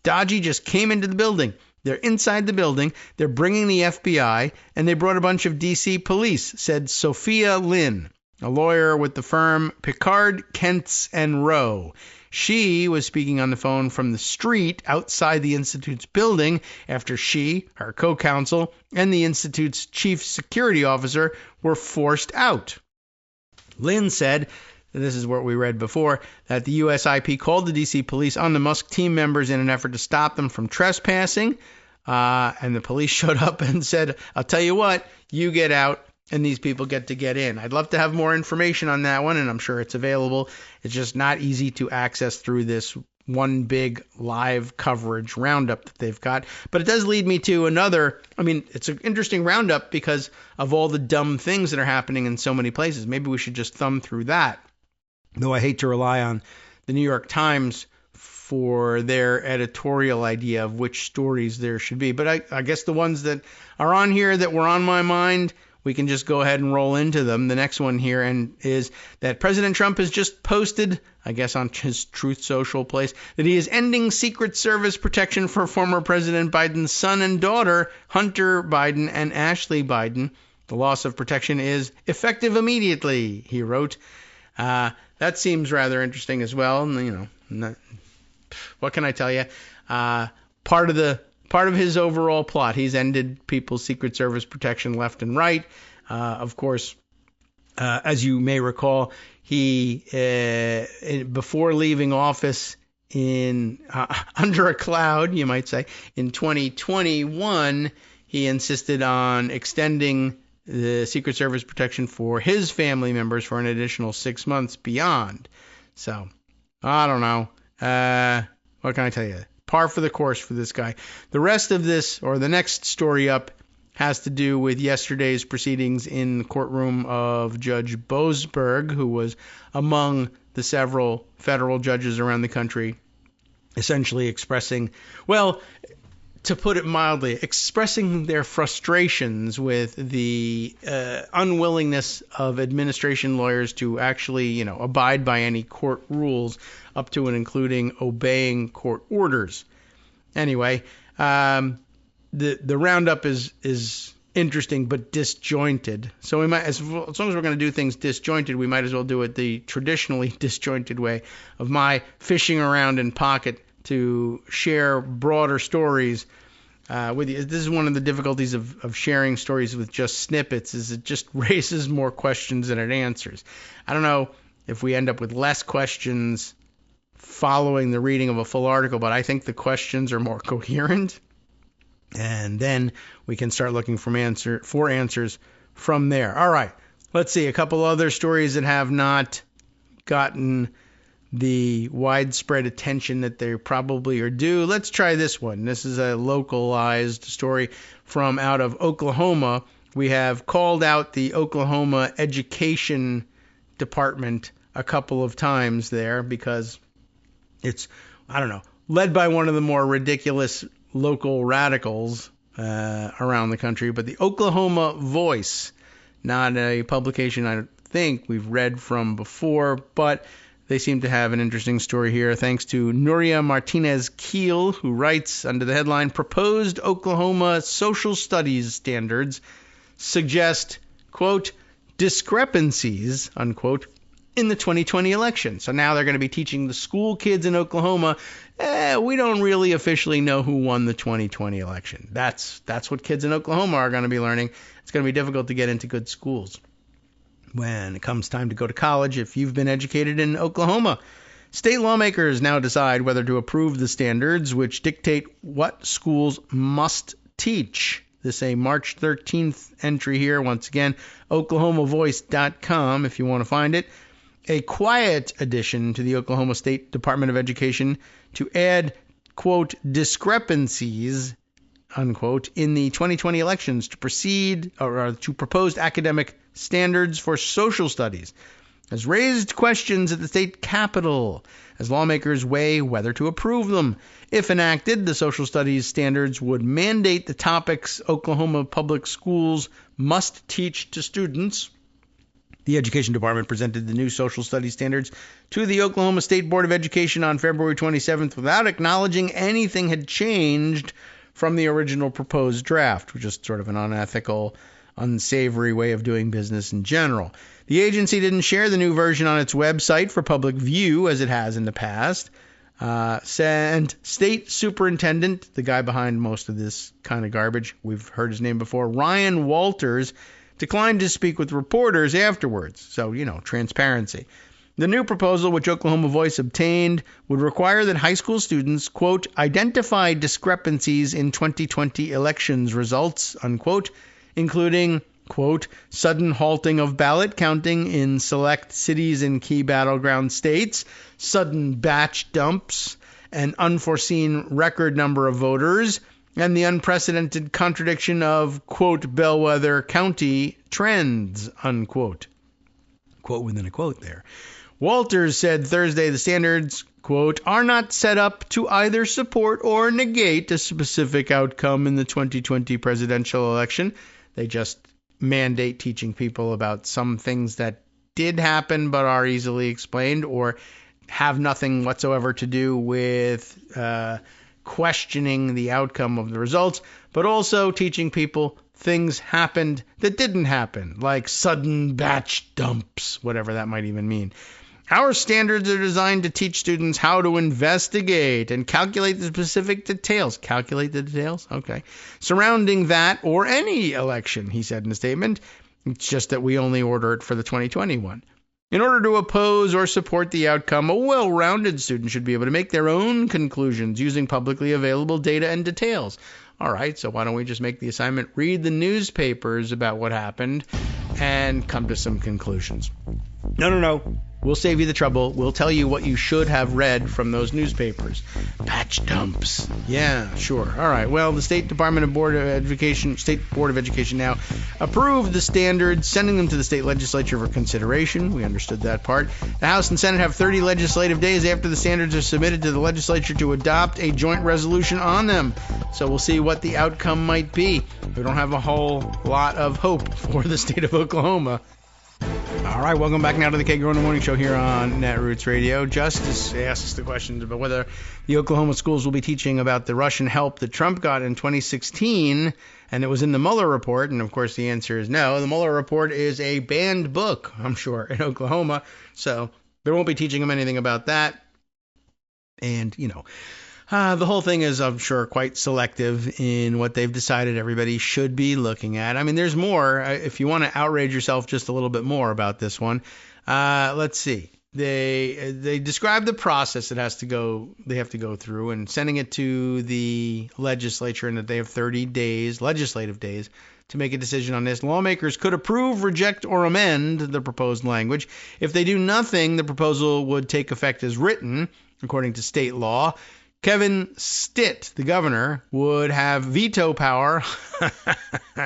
DOGE just came into the building. They're inside the building. They're bringing the FBI, and they brought a bunch of D.C. police, said Sophia Lynn, a lawyer with the firm Picard, Kentz & Rowe. She was speaking on the phone from the street outside the Institute's building after she, her co-counsel, and the Institute's chief security officer were forced out. Lynn said, and this is what we read before, that the USIP called the D.C. police on the Musk team members in an effort to stop them from trespassing. And the police showed up and said, I'll tell you what, you get out and these people get to get in. I'd love to have more information on that one, and I'm sure it's available. It's just not easy to access through this one big live coverage roundup that they've got. But it does lead me to another. I mean, it's an interesting roundup because of all the dumb things that are happening in so many places. Maybe we should just thumb through that. Though I hate to rely on the New York Times for their editorial idea of which stories there should be. But I guess the ones that are on here that were on my mind, we can just go ahead and roll into them. The next one here is that President Trump has just posted, I guess on his Truth Social place, that he is ending Secret Service protection for former President Biden's son and daughter, Hunter Biden and Ashley Biden. The loss of protection is effective immediately, he wrote. That seems rather interesting as well. You know, what can I tell you? Part of his overall plot, he's ended people's Secret Service protection left and right. Of course, as you may recall, he before leaving office under a cloud, you might say, in 2021, he insisted on extending the Secret Service protection for his family members for an additional 6 months beyond. So, I don't know. What can I tell you? Par for the course for this guy. The rest of this, or the next story up, has to do with yesterday's proceedings in the courtroom of Judge Boasberg, who was among the several federal judges around the country essentially expressing, well, to put it mildly, expressing their frustrations with the unwillingness of administration lawyers to actually, abide by any court rules, up to and including obeying court orders. Anyway, the roundup is interesting but disjointed. So we might, as long as we're going to do things disjointed, we might as well do it the traditionally disjointed way of my fishing around in pocket to share broader stories with you. This is one of the difficulties of sharing stories with just snippets, is it just raises more questions than it answers. I don't know if we end up with less questions following the reading of a full article, but I think the questions are more coherent. And then we can start looking for answers from there. All right, let's see. A couple other stories that have not gotten the widespread attention that they probably are due. Let's try this one. This is a localized story from out of Oklahoma. We have called out the Oklahoma Education Department a couple of times there because it's, led by one of the more ridiculous local radicals around the country. But the Oklahoma Voice, not a publication I think we've read from before, but they seem to have an interesting story here, thanks to Nuria Martinez-Keel, who writes under the headline, Proposed Oklahoma Social Studies Standards Suggest, quote, discrepancies, unquote, in the 2020 election. So now they're going to be teaching the school kids in Oklahoma, we don't really officially know who won the 2020 election. That's what kids in Oklahoma are going to be learning. It's going to be difficult to get into good schools. when it comes time to go to college if you've been educated in Oklahoma. State lawmakers now decide whether to approve the standards which dictate what schools must teach. This is a March 13th entry here. Once again, oklahomavoice.com if you want to find it. A quiet addition to the Oklahoma State Department of Education to add, quote, discrepancies, unquote, in the 2020 elections to proposed academic standards for social studies has raised questions at the state capitol as lawmakers weigh whether to approve them. If enacted, the social studies standards would mandate the topics Oklahoma public schools must teach to students. The Education Department presented the new social studies standards to the Oklahoma State Board of Education on February 27th without acknowledging anything had changed from the original proposed draft, which is sort of an unethical, unsavory way of doing business in general. The agency didn't share the new version on its website for public view as it has in the past. And State Superintendent, the guy behind most of this kind of garbage, we've heard his name before, Ryan Walters, declined to speak with reporters afterwards. So, transparency. The new proposal, which Oklahoma Voice obtained, would require that high school students, quote, identify discrepancies in 2020 elections results, unquote, including, quote, sudden halting of ballot counting in select cities and key battleground states, sudden batch dumps, an unforeseen record number of voters, and the unprecedented contradiction of, quote, bellwether county trends, unquote. Quote within a quote there. Walters said Thursday the standards, quote, are not set up to either support or negate a specific outcome in the 2020 presidential election. They just mandate teaching people about some things that did happen but are easily explained or have nothing whatsoever to do with questioning the outcome of the results, but also teaching people things happened that didn't happen, like sudden batch dumps, whatever that might even mean. Our standards are designed to teach students how to investigate and calculate the specific details. Calculate the details? Okay. Surrounding that or any election, he said in a statement. It's just that we only order it for the 2021. In order to oppose or support the outcome, a well-rounded student should be able to make their own conclusions using publicly available data and details. All right, so why don't we just make the assignment, read the newspapers about what happened and come to some conclusions. No. We'll save you the trouble. We'll tell you what you should have read from those newspapers. Patch dumps. Yeah, sure. All right. Well, the State Board of Education now approved the standards, sending them to the state legislature for consideration. We understood that part. The House and Senate have 30 legislative days after the standards are submitted to the legislature to adopt a joint resolution on them. So we'll see what the outcome might be. We don't have a whole lot of hope for the state of Oklahoma. All right, welcome back now to the Kagro in the Morning Show here on Netroots Radio. Justice asks the questions about whether the Oklahoma schools will be teaching about the Russian help that Trump got in 2016, and it was in the Mueller report, and of course the answer is no. The Mueller report is a banned book, I'm sure, in Oklahoma, so they won't be teaching them anything about that. And, the whole thing is, I'm sure, quite selective in what they've decided everybody should be looking at. I mean, there's more. If you want to outrage yourself just a little bit more about this one, let's see. They describe the process they have to go through and sending it to the legislature, and that they have 30 days, legislative days, to make a decision on this. Lawmakers could approve, reject, or amend the proposed language. If they do nothing, the proposal would take effect as written, according to state law. Kevin Stitt, the governor, would have veto power,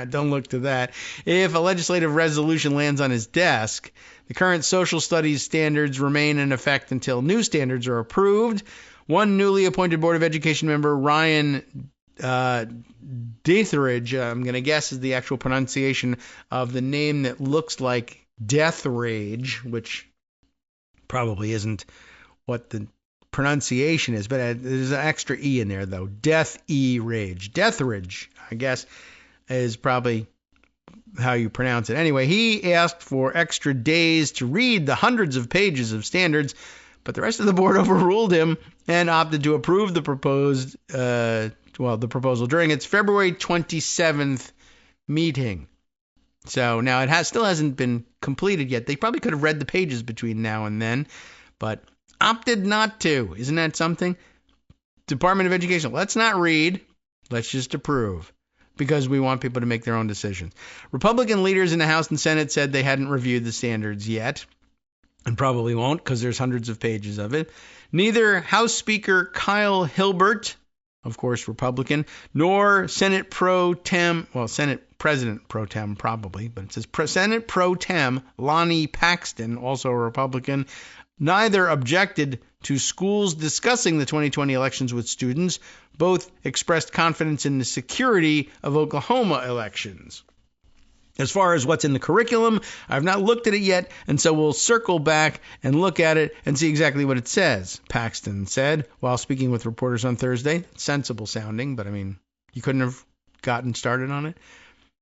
don't look to that, if a legislative resolution lands on his desk. The current social studies standards remain in effect until new standards are approved. One newly appointed Board of Education member, Ryan Deathridge, I'm going to guess is the actual pronunciation of the name that looks like Death Rage, which probably isn't what the pronunciation is, but there's an extra E in there, though. Deathridge, I guess, is probably how you pronounce it. Anyway, he asked for extra days to read the hundreds of pages of standards, but the rest of the board overruled him and opted to approve the proposal during its February 27th meeting. So now it still hasn't been completed yet. They probably could have read the pages between now and then, but opted not to. Isn't that something? Department of Education, let's not read. Let's just approve, because we want people to make their own decisions. Republican leaders in the House and Senate said they hadn't reviewed the standards yet, and probably won't because there's hundreds of pages of it. Neither House Speaker Kyle Hilbert, of course Republican, nor Senate President Pro Tem probably, but it says Senate Pro Tem Lonnie Paxton, also a Republican, neither objected to schools discussing the 2020 elections with students. Both expressed confidence in the security of Oklahoma elections. As far as what's in the curriculum, I've not looked at it yet, and so we'll circle back and look at it and see exactly what it says, Paxton said while speaking with reporters on Thursday. Sensible sounding, but I mean, you couldn't have gotten started on it.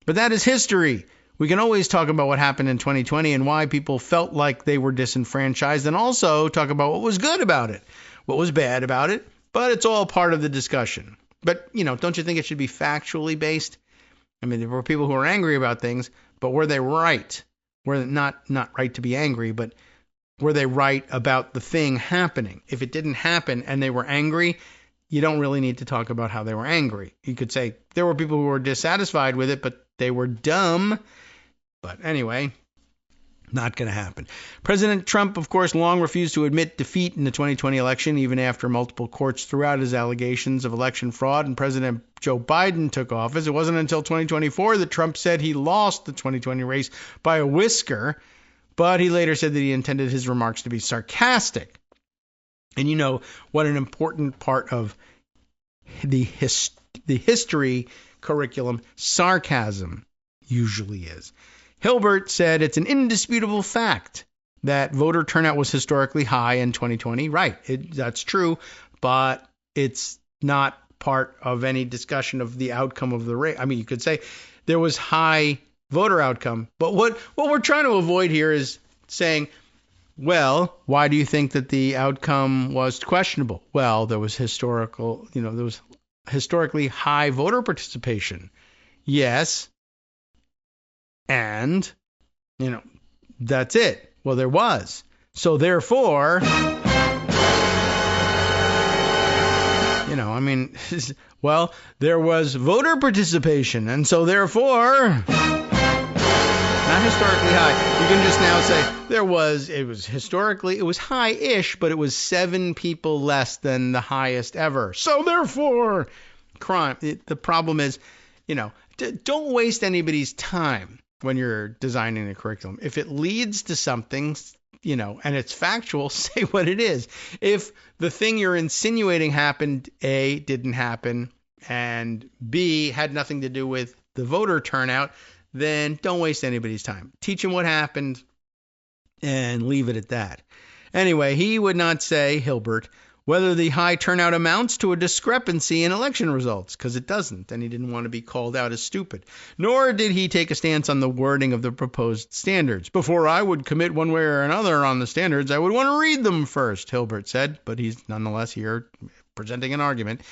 But that is history. We can always talk about what happened in 2020 and why people felt like they were disenfranchised, and also talk about what was good about it, what was bad about it, but it's all part of the discussion. But, don't you think it should be factually based? I mean, there were people who were angry about things, but were they right? Were they not right to be angry, but were they right about the thing happening? If it didn't happen and they were angry, you don't really need to talk about how they were angry. You could say there were people who were dissatisfied with it, but they were dumb. But anyway, not going to happen. President Trump, of course, long refused to admit defeat in the 2020 election, even after multiple courts threw out his allegations of election fraud and President Joe Biden took office. It wasn't until 2024 that Trump said he lost the 2020 race by a whisker, but he later said that he intended his remarks to be sarcastic. And you know what an important part of the history curriculum sarcasm usually is. Hilbert said it's an indisputable fact that voter turnout was historically high in 2020. Right, that's true, but it's not part of any discussion of the outcome of the race. I mean, you could say there was high voter outcome, but what we're trying to avoid here is saying, well, why do you think that the outcome was questionable? Well, there was historically high voter participation. Yes. And, that's it. Well, there was. So therefore, there was voter participation. And so therefore, not historically high. You can just now say it was high-ish, but it was 7 people less than the highest ever. So therefore, crime. The problem is, don't waste anybody's time when you're designing a curriculum. If it leads to something, and it's factual, say what it is. If the thing you're insinuating happened, A, didn't happen, and B, had nothing to do with the voter turnout, then don't waste anybody's time. Teach them what happened and leave it at that. Anyway, he would not say, Hilbert, whether the high turnout amounts to a discrepancy in election results, because it doesn't, and he didn't want to be called out as stupid. Nor did he take a stance on the wording of the proposed standards. Before I would commit one way or another on the standards, I would want to read them first, Hilbert said, but he's nonetheless here presenting an argument.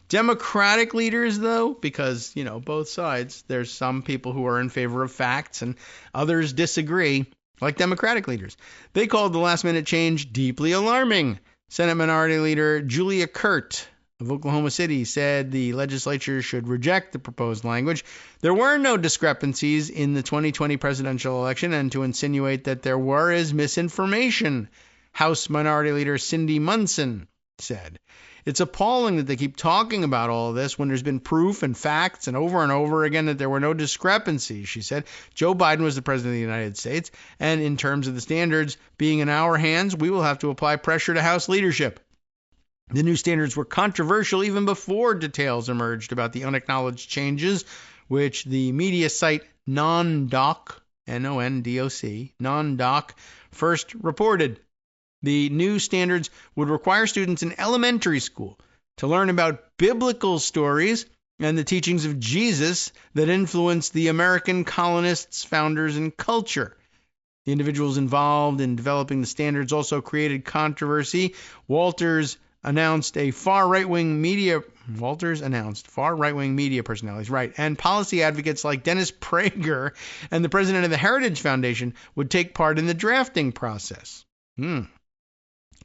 Democratic leaders, though, because, both sides, there's some people who are in favor of facts and others disagree, like Democratic leaders. They called the last-minute change deeply alarming. Senate Minority Leader Julia Kurt of Oklahoma City said the legislature should reject the proposed language. There were no discrepancies in the 2020 presidential election, and to insinuate that there were is misinformation, House Minority Leader Cindy Munson said. It's appalling that they keep talking about all of this when there's been proof and facts and over again that there were no discrepancies, she said. Joe Biden was the president of the United States, and in terms of the standards being in our hands, we will have to apply pressure to House leadership. The new standards were controversial even before details emerged about the unacknowledged changes, which the media site Non-Doc, N-O-N-D-O-C, Non-Doc, first reported. The new standards would require students in elementary school to learn about biblical stories and the teachings of Jesus that influenced the American colonists, founders, and culture. The individuals involved in developing the standards also created controversy. Walters announced far right-wing media personalities, right, and policy advocates like Dennis Prager and the president of the Heritage Foundation would take part in the drafting process.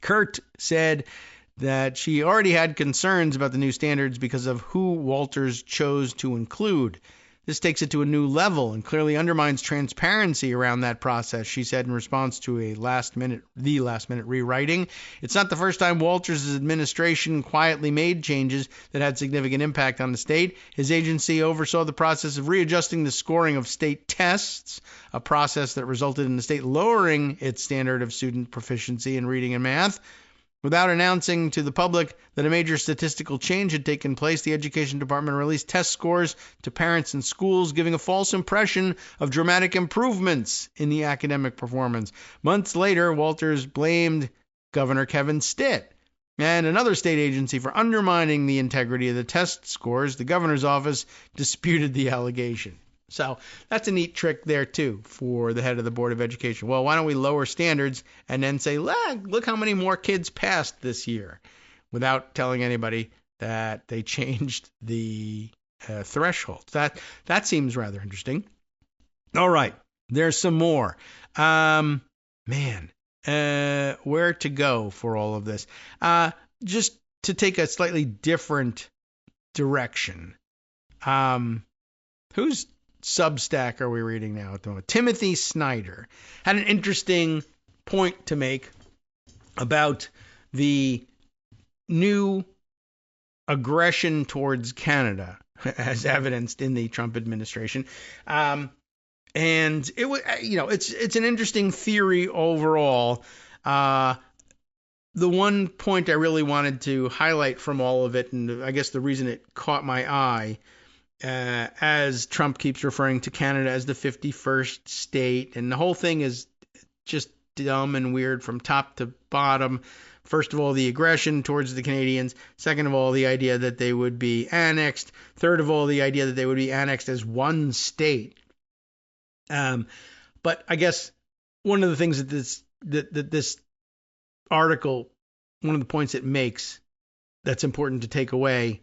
Kurt said that she already had concerns about the new standards because of who Walters chose to include. This takes it to a new level and clearly undermines transparency around that process, she said in response to the last minute rewriting. It's not the first time Walters' administration quietly made changes that had significant impact on the state. His agency oversaw the process of readjusting the scoring of state tests, a process that resulted in the state lowering its standard of student proficiency in reading and math. Without announcing to the public that a major statistical change had taken place, the Education Department released test scores to parents and schools, giving a false impression of dramatic improvements in the academic performance. Months later, Walters blamed Governor Kevin Stitt and another state agency for undermining the integrity of the test scores. The governor's office disputed the allegation. So that's a neat trick there, too, for the head of the Board of Education. Well, why don't we lower standards and then say, look how many more kids passed this year, without telling anybody that they changed the thresholds. That seems rather interesting. All right, there's some more. Where to go for all of this? Just to take a slightly different direction. Who's Substack are we reading now at the moment? Timothy Snyder had an interesting point to make about the new aggression towards Canada, as evidenced in the Trump administration. And it was, it's an interesting theory overall. The one point I really wanted to highlight from all of it, and I guess the reason it caught my eye, as Trump keeps referring to Canada as the 51st state, and the whole thing is just dumb and weird from top to bottom. First of all, the aggression towards the Canadians. Second of all, the idea that they would be annexed. Third of all, the idea that they would be annexed as one state. But I guess one of the things that this article, one of the points it makes that's important to take away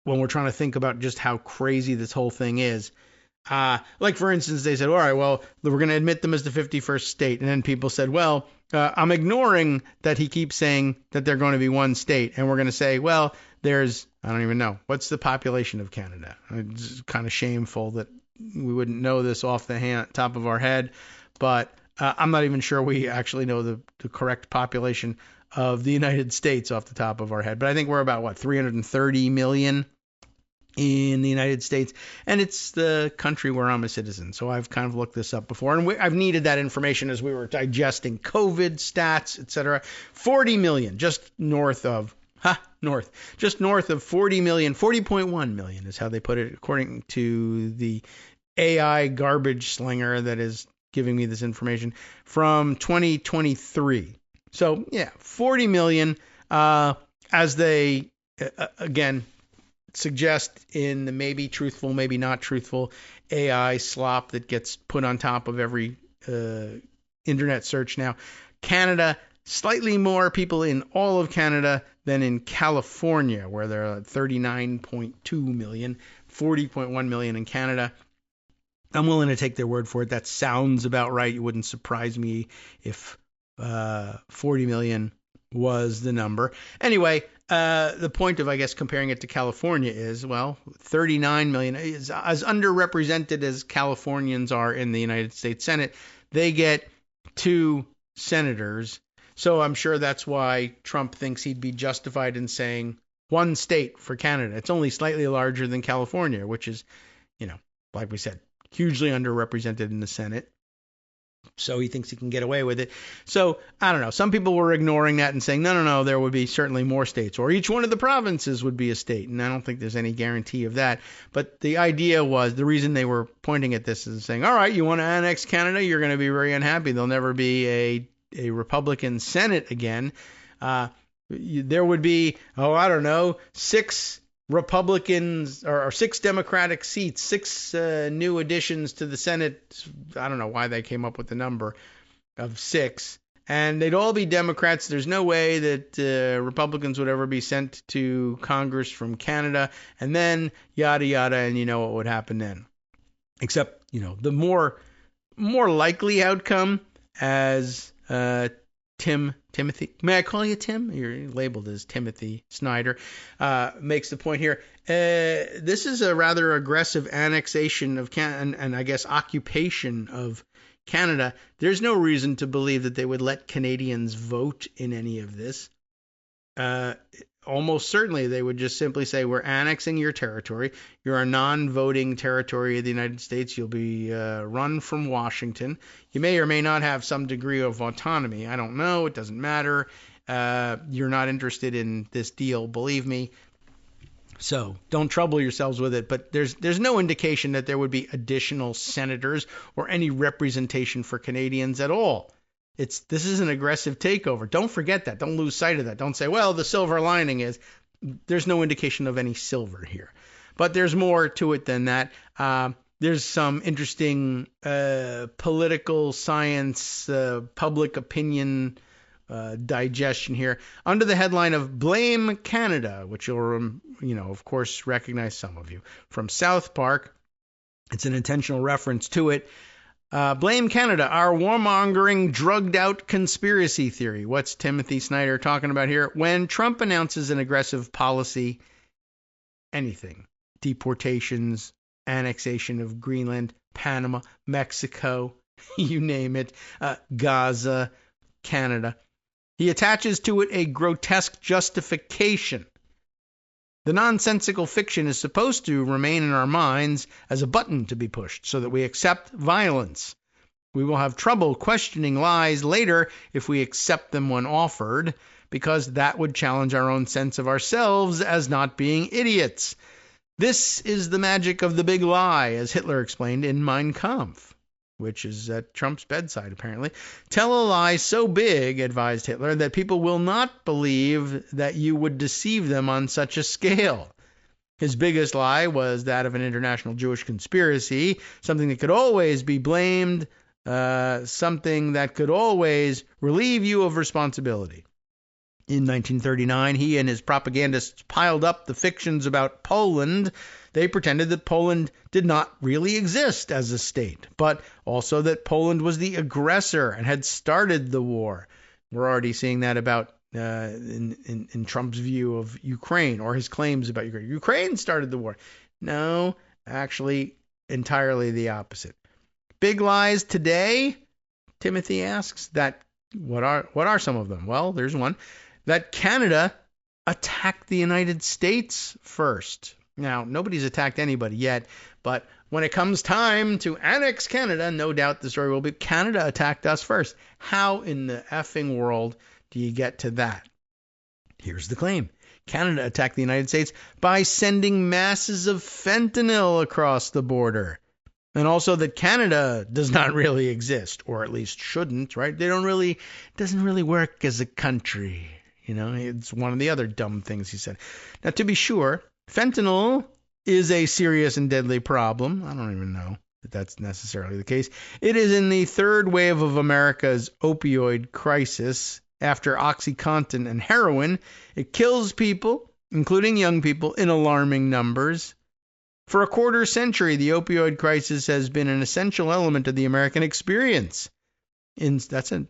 when we're trying to think about just how crazy this whole thing is. Like, for instance, they said, all right, well, we're going to admit them as the 51st state. And then people said, well, I'm ignoring that he keeps saying that they're going to be one state. And we're going to say, well, I don't even know. What's the population of Canada? It's kind of shameful that we wouldn't know this off the top of our head. But I'm not even sure we actually know the correct population of the United States off the top of our head. But I think we're about, 330 million in the United States. And it's the country where I'm a citizen. So I've kind of looked this up before. And I've needed that information as we were digesting COVID stats, etc. 40 million, just north of 40 million. 40.1 million is how they put it, according to the AI garbage slinger that is giving me this information from 2023. So, 40 million, as they, again, suggest in the maybe truthful, maybe not truthful AI slop that gets put on top of every internet search now. Canada, slightly more people in all of Canada than in California, where there are 39.2 million, 40.1 million in Canada. I'm willing to take their word for it. That sounds about right. It wouldn't surprise me if 40 million was the number. Anyway, the point of, I guess, comparing it to California is, 39 million is as underrepresented as Californians are in the United States Senate. They get 2 senators. So I'm sure that's why Trump thinks he'd be justified in saying one state for Canada. It's only slightly larger than California, which is, like we said, hugely underrepresented in the Senate. So he thinks he can get away with it. So, I don't know. Some people were ignoring that and saying, no, there would be certainly more states, or each one of the provinces would be a state. And I don't think there's any guarantee of that. But the idea was, the reason they were pointing at this is saying, all right, you want to annex Canada? You're going to be very unhappy. There'll never be a Republican Senate again. There would be, 6 Republicans or 6 Democratic seats, 6 new additions to the Senate. I don't know why they came up with the number of 6. and they'd all be Democrats. There's no way that Republicans would ever be sent to Congress from Canada, and then yada yada, and you know what would happen then. Except, the more likely outcome, as Timothy, may I call you Tim? You're labeled as Timothy Snyder, makes the point here. This is a rather aggressive annexation of Canada, and I guess occupation of Canada. There's no reason to believe that they would let Canadians vote in any of this. Almost certainly they would just simply say, we're annexing your territory. You're a non-voting territory of the United States. You'll be run from Washington. You may or may not have some degree of autonomy. I don't know. It doesn't matter. You're not interested in this deal, believe me. So don't trouble yourselves with it. But there's no indication that there would be additional senators or any representation for Canadians at all. This is an aggressive takeover. Don't forget that. Don't lose sight of that. Don't say, well, the silver lining is there's no indication of any silver here. But there's more to it than that. There's some interesting political science, public opinion digestion here under the headline of Blame Canada, which you'll, of course, recognize, some of you, from South Park. It's an intentional reference to it. Blame Canada, our warmongering, drugged-out conspiracy theory. What's Timothy Snyder talking about here? When Trump announces an aggressive policy, anything, deportations, annexation of Greenland, Panama, Mexico, you name it, Gaza, Canada, he attaches to it a grotesque justification. The nonsensical fiction is supposed to remain in our minds as a button to be pushed so that we accept violence. We will have trouble questioning lies later if we accept them when offered, because that would challenge our own sense of ourselves as not being idiots. This is the magic of the big lie, as Hitler explained in Mein Kampf, which is at Trump's bedside, apparently. Tell a lie so big, advised Hitler, that people will not believe that you would deceive them on such a scale. His biggest lie was that of an international Jewish conspiracy, something that could always be blamed, something that could always relieve you of responsibility. In 1939, he and his propagandists piled up the fictions about Poland. They pretended that Poland did not really exist as a state, but also that Poland was the aggressor and had started the war. We're already seeing that about in Trump's view of Ukraine, or his claims about Ukraine. Ukraine started the war. No, actually, entirely the opposite. Big lies today, Timothy asks. What are some of them? Well, there's one. That Canada attacked the United States first. Now, nobody's attacked anybody yet, but when it comes time to annex Canada, no doubt the story will be Canada attacked us first. How in the effing world do you get to that? Here's the claim. Canada attacked the United States by sending masses of fentanyl across the border. And also that Canada does not really exist, or at least shouldn't, right? Doesn't really work as a country. It's one of the other dumb things he said. Now, to be sure, fentanyl is a serious and deadly problem. I don't even know that that's necessarily the case. It is in the third wave of America's opioid crisis after OxyContin and heroin. It kills people, including young people, in alarming numbers. For a quarter century, the opioid crisis has been an essential element of the American experience. That's a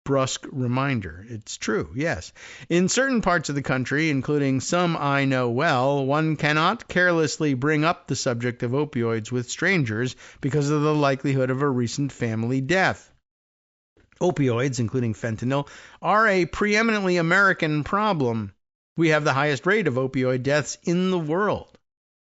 brusque reminder. It's true, yes. In certain parts of the country, including some I know well, one cannot carelessly bring up the subject of opioids with strangers because of the likelihood of a recent family death. Opioids, including fentanyl, are a preeminently American problem. We have the highest rate of opioid deaths in the world.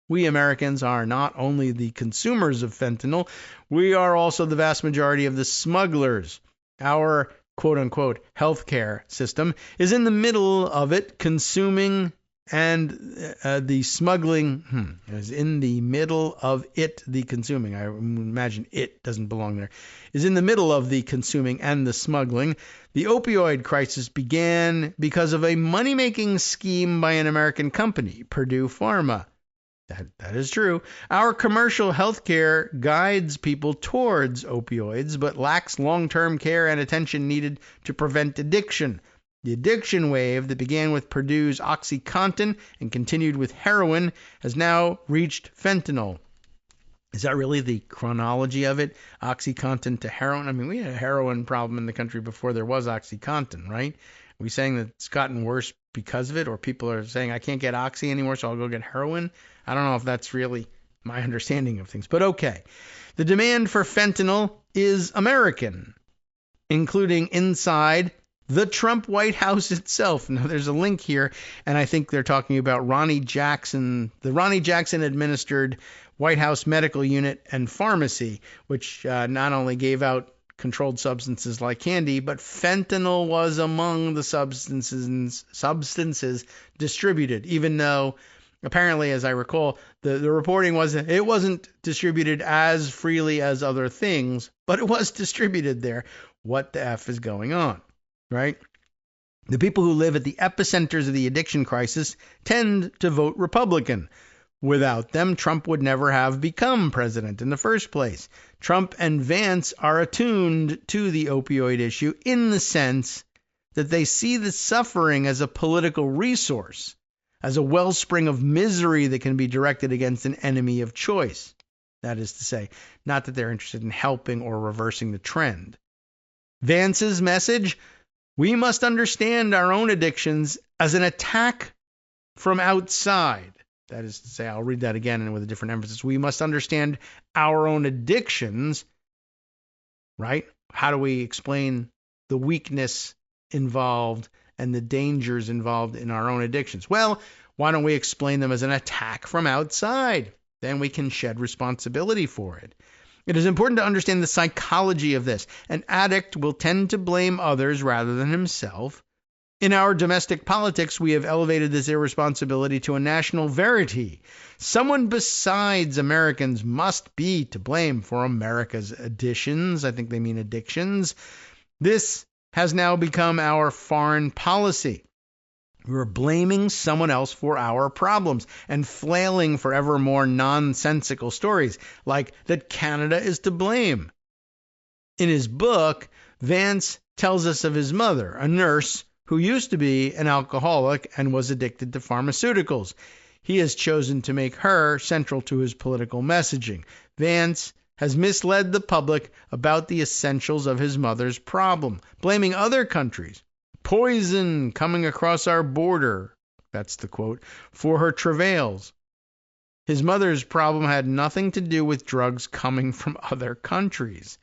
We Americans are not only the consumers of fentanyl, we are also the vast majority of the smugglers. Our quote-unquote healthcare system is in the middle of it, consuming, and the smuggling is in the middle of it, the consuming. I imagine it doesn't belong there. Is in the middle of the consuming and the smuggling. The opioid crisis began because of a money-making scheme by an American company, Purdue Pharma. That is true. Our commercial health care guides people towards opioids, but lacks long-term care and attention needed to prevent addiction. The addiction wave that began with Purdue's OxyContin and continued with heroin has now reached fentanyl. Is that really the chronology of it? OxyContin to heroin? I mean, we had a heroin problem in the country before there was OxyContin, right? Are we saying that it's gotten worse because of it, or people are saying I can't get oxy anymore, so I'll go get heroin? I don't know if that's really my understanding of things, but okay. The demand for fentanyl is American, including inside the Trump White House itself. Now, there's a link here, and I think they're talking about Ronnie Jackson, the Ronnie Jackson administered White House Medical Unit and Pharmacy, which not only gave out controlled substances like candy, but fentanyl was among the substances distributed, even though apparently, as I recall, the reporting was it wasn't distributed as freely as other things, but it was distributed there. What the F is going on, right? The people who live at the epicenters of the addiction crisis tend to vote Republican. Without them, Trump would never have become president in the first place. Trump and Vance are attuned to the opioid issue in the sense that they see the suffering as a political resource, as a wellspring of misery that can be directed against an enemy of choice. That is to say, not that they're interested in helping or reversing the trend. Vance's message: we must understand our own addictions as an attack from outside. That is to say, I'll read that again and with a different emphasis. We must understand our own addictions, right? How do we explain the weakness involved and the dangers involved in our own addictions? Well, why don't we explain them as an attack from outside? Then we can shed responsibility for it. It is important to understand the psychology of this. An addict will tend to blame others rather than himself. In our domestic politics, we have elevated this irresponsibility to a national verity. Someone besides Americans must be to blame for America's addictions. I think they mean addictions. This has now become our foreign policy. We're blaming someone else for our problems and flailing for ever more nonsensical stories, like that Canada is to blame. In his book, Vance tells us of his mother, a nurse who used to be an alcoholic and was addicted to pharmaceuticals. He has chosen to make her central to his political messaging. Vance has misled the public about the essentials of his mother's problem, blaming other countries. Poison coming across our border, that's the quote, for her travails. His mother's problem had nothing to do with drugs coming from other countries.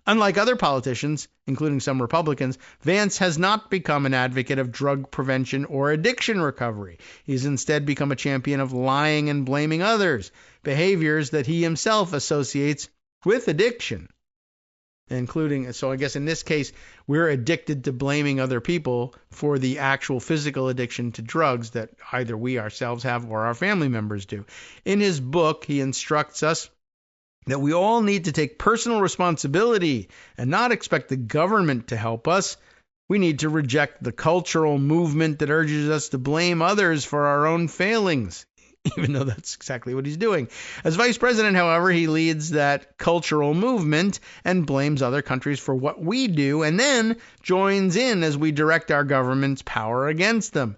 Unlike other politicians, including some Republicans, Vance has not become an advocate of drug prevention or addiction recovery. He's instead become a champion of lying and blaming others, behaviors that he himself associates with addiction. So I guess in this case, we're addicted to blaming other people for the actual physical addiction to drugs that either we ourselves have or our family members do. In his book, he instructs us that we all need to take personal responsibility and not expect the government to help us. We need to reject the cultural movement that urges us to blame others for our own failings, even though that's exactly what he's doing. As vice president, however, he leads that cultural movement and blames other countries for what we do and then joins in as we direct our government's power against them.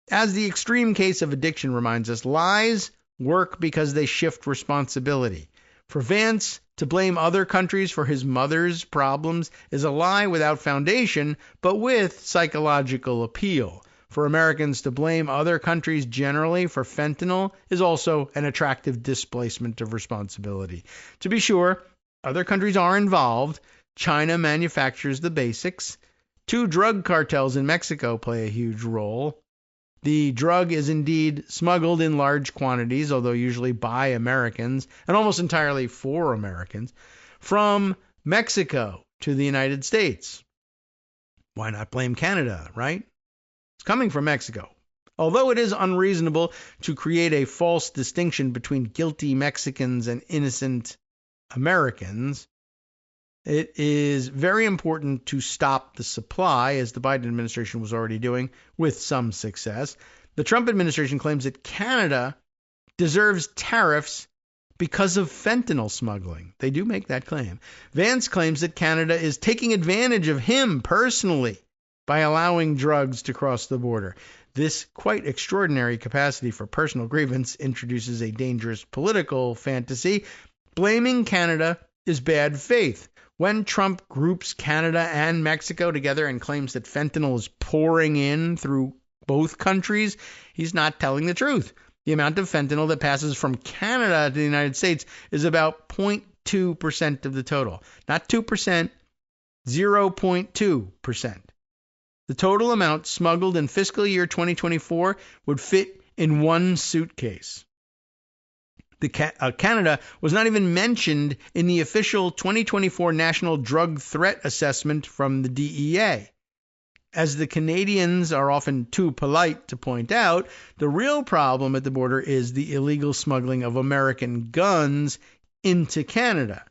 As the extreme case of addiction reminds us, lies work because they shift responsibility. For Vance, to blame other countries for his mother's problems is a lie without foundation, but with psychological appeal. For Americans to blame other countries generally for fentanyl is also an attractive displacement of responsibility. To be sure, other countries are involved. China manufactures the basics. 2 drug cartels in Mexico play a huge role. The drug is indeed smuggled in large quantities, although usually by Americans, and almost entirely for Americans, from Mexico to the United States. Why not blame Canada, right? It's coming from Mexico. Although it is unreasonable to create a false distinction between guilty Mexicans and innocent Americans, it is very important to stop the supply, as the Biden administration was already doing with some success. The Trump administration claims that Canada deserves tariffs because of fentanyl smuggling. They do make that claim. Vance claims that Canada is taking advantage of him personally by allowing drugs to cross the border. This quite extraordinary capacity for personal grievance introduces a dangerous political fantasy. Blaming Canada is bad faith. When Trump groups Canada and Mexico together and claims that fentanyl is pouring in through both countries, he's not telling the truth. The amount of fentanyl that passes from Canada to the United States is about 0.2% of the total. Not 2%, 0.2%. The total amount smuggled in fiscal year 2024 would fit in one suitcase. Canada was not even mentioned in the official 2024 National Drug Threat Assessment from the DEA. As the Canadians are often too polite to point out, the real problem at the border is the illegal smuggling of American guns into Canada.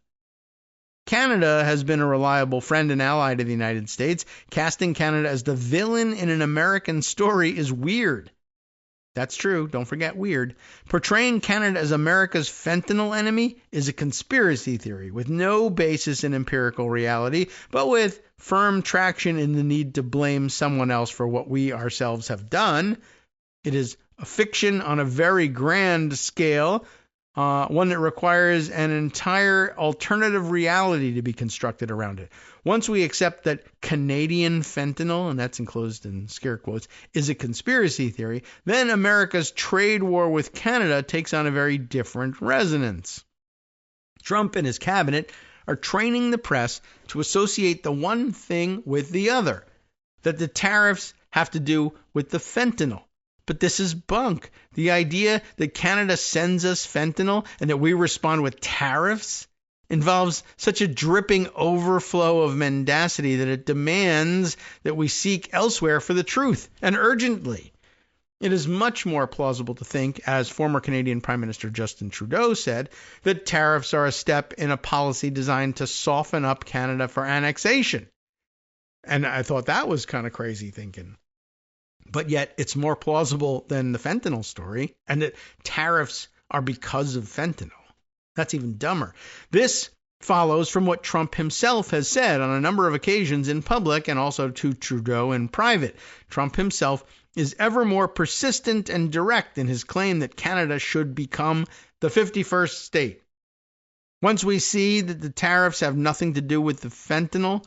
Canada has been a reliable friend and ally to the United States. Casting Canada as the villain in an American story is weird. That's true. Don't forget weird. Portraying Canada as America's fentanyl enemy is a conspiracy theory with no basis in empirical reality, but with firm traction in the need to blame someone else for what we ourselves have done. It is a fiction on a very grand scale, one that requires an entire alternative reality to be constructed around it. Once we accept that Canadian fentanyl, and that's enclosed in scare quotes, is a conspiracy theory, then America's trade war with Canada takes on a very different resonance. Trump and his cabinet are training the press to associate the one thing with the other, that the tariffs have to do with the fentanyl. But this is bunk. The idea that Canada sends us fentanyl and that we respond with tariffs involves such a dripping overflow of mendacity that it demands that we seek elsewhere for the truth, and urgently. It is much more plausible to think, as former Canadian Prime Minister Justin Trudeau said, that tariffs are a step in a policy designed to soften up Canada for annexation. And I thought that was kind of crazy thinking. But yet it's more plausible than the fentanyl story, and that tariffs are because of fentanyl. That's even dumber. This follows from what Trump himself has said on a number of occasions in public and also to Trudeau in private. Trump himself is ever more persistent and direct in his claim that Canada should become the 51st state. Once we see that the tariffs have nothing to do with the fentanyl,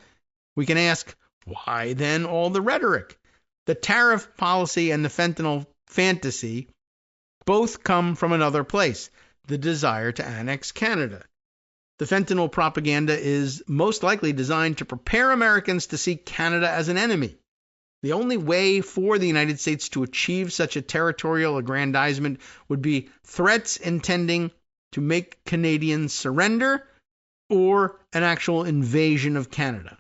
we can ask, why then all the rhetoric? The tariff policy and the fentanyl fantasy both come from another place, the desire to annex Canada. The fentanyl propaganda is most likely designed to prepare Americans to see Canada as an enemy. The only way for the United States to achieve such a territorial aggrandizement would be threats intending to make Canadians surrender or an actual invasion of Canada.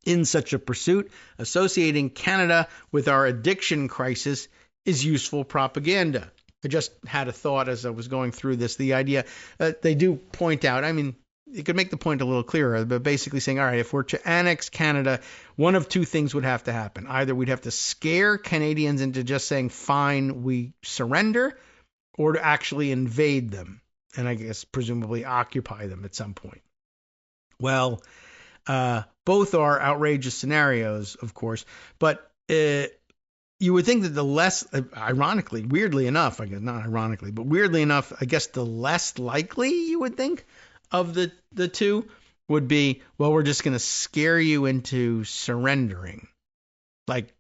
In such a pursuit, associating Canada with our addiction crisis is useful propaganda. I just had a thought as I was going through this, the idea that they do point out, I mean, you could make the point a little clearer, but basically saying, all right, if we're to annex Canada, one of two things would have to happen. Either we'd have to scare Canadians into just saying, fine, we surrender, or to actually invade them, and I guess presumably occupy them at some point. Well, both are outrageous scenarios, of course, but you would think that the less, ironically, weirdly enough, I guess not ironically, but weirdly enough, I guess the less likely you would think of the two would be, well, we're just going to scare you into surrendering. Like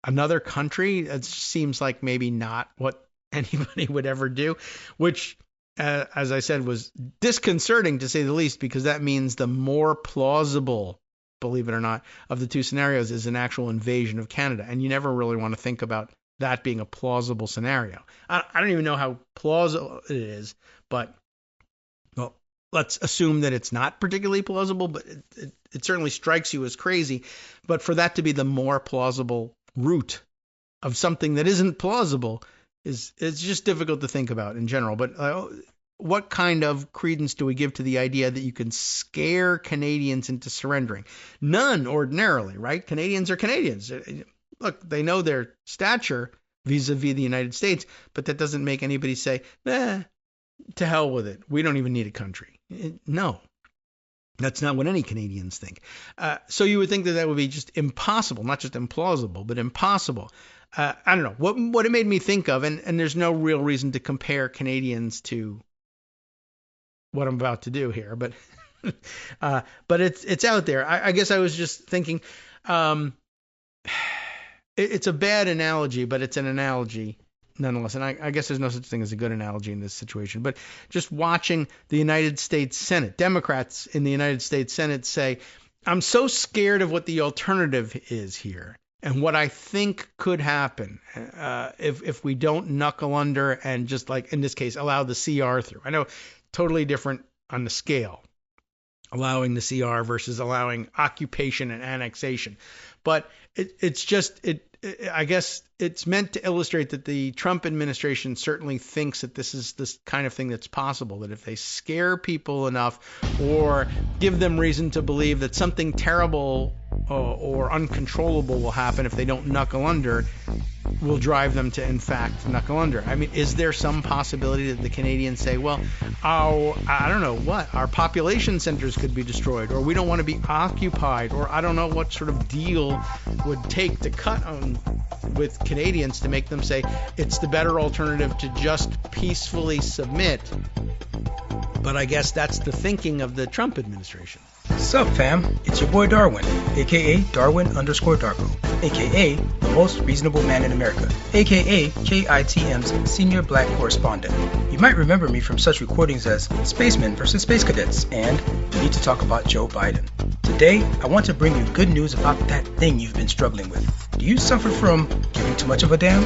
another country, it seems like maybe not what anybody would ever do, which, as I said, was disconcerting to say the least, because that means the more plausible, believe it or not, of the two scenarios is an actual invasion of Canada. And you never really want to think about that being a plausible scenario. I don't even know how plausible it is, but well, let's assume that it's not particularly plausible, but it certainly strikes you as crazy. But for that to be the more plausible route of something that isn't plausible it's just difficult to think about in general. But what kind of credence do we give to the idea that you can scare Canadians into surrendering? None, ordinarily, right? Canadians are Canadians. Look, they know their stature. vis-a-vis the United States, but that doesn't make anybody say, to hell with it. We don't even need a country. No, that's not what any Canadians think. So you would think that would be just impossible, not just implausible, but impossible. I don't know what it made me think of, and there's no real reason to compare Canadians to what I'm about to do here, but it's out there. I guess I was just thinking, it's a bad analogy, but it's an analogy nonetheless. And I guess there's no such thing as a good analogy in this situation. But just watching the United States Senate, Democrats in the United States Senate say, I'm so scared of what the alternative is here and what I think could happen if we don't knuckle under and just, like in this case, allow the CR through. I know totally different on the scale, allowing the CR versus allowing occupation and annexation. But I guess it's meant to illustrate that the Trump administration certainly thinks that this is this kind of thing that's possible, that if they scare people enough or give them reason to believe that something terrible or uncontrollable will happen if they don't knuckle under, will drive them to, in fact, knuckle under. I mean, is there some possibility that the Canadians say, well, I don't know what, our population centers could be destroyed, or we don't want to be occupied, or I don't know what sort of deal would take to cut on with Canadians to make them say it's the better alternative to just peacefully submit. But I guess that's the thinking of the Trump administration. Sup fam, it's your boy Darwin, aka Darwin_Darko, aka the most reasonable man in America, aka KITM's senior black correspondent. You might remember me from such recordings as Spacemen vs. Space Cadets and We Need to Talk About Joe Biden. Today, I want to bring you good news about that thing you've been struggling with. Do you suffer from giving too much of a damn?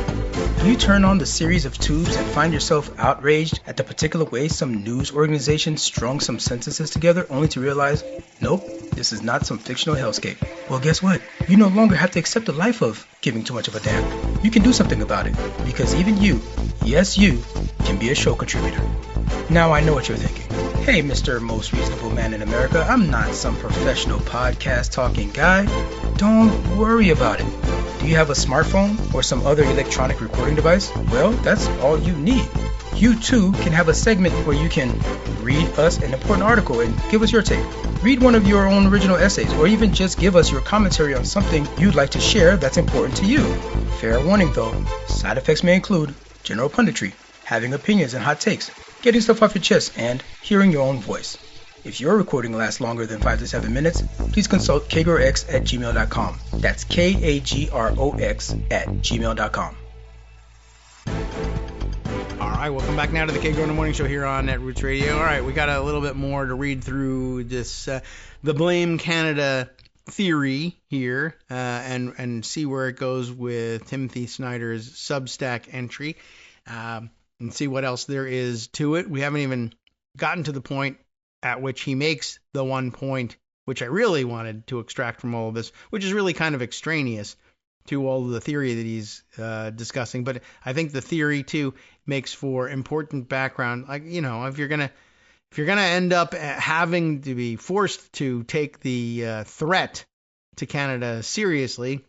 Do you turn on the series of tubes and find yourself outraged at the particular way some news organization strung some sentences together only to realize, nope, this is not some fictional hellscape? Well, guess what? You no longer have to accept the life of giving too much of a damn. You can do something about it, because even you, yes you, can be a show contributor. Now I know what you're thinking. Hey, Mr. Most Reasonable Man in America, I'm not some professional podcast talking guy. Don't worry about it. Do you have a smartphone or some other electronic recording device? Well, that's all you need. You too can have a segment where you can read us an important article and give us your take. Read one of your own original essays, or even just give us your commentary on something you'd like to share that's important to you. Fair warning though, side effects may include general punditry, having opinions and hot takes, getting stuff off your chest, and hearing your own voice. If your recording lasts longer than 5 to 7 minutes, please consult kagrox@gmail.com. That's KAGROX@gmail.com. All right, welcome back now to the Kagro in the Morning Show here on Netroots Radio. All right, we got a little bit more to read through this the Blame Canada theory here and see where it goes with Timothy Snyder's Substack entry and see what else there is to it. We haven't even gotten to the point at which he makes the one point which I really wanted to extract from all of this, which is really kind of extraneous to all of the theory that he's discussing. But I think the theory too makes for important background. Like, you know, if you're gonna end up having to be forced to take the threat to Canada seriously,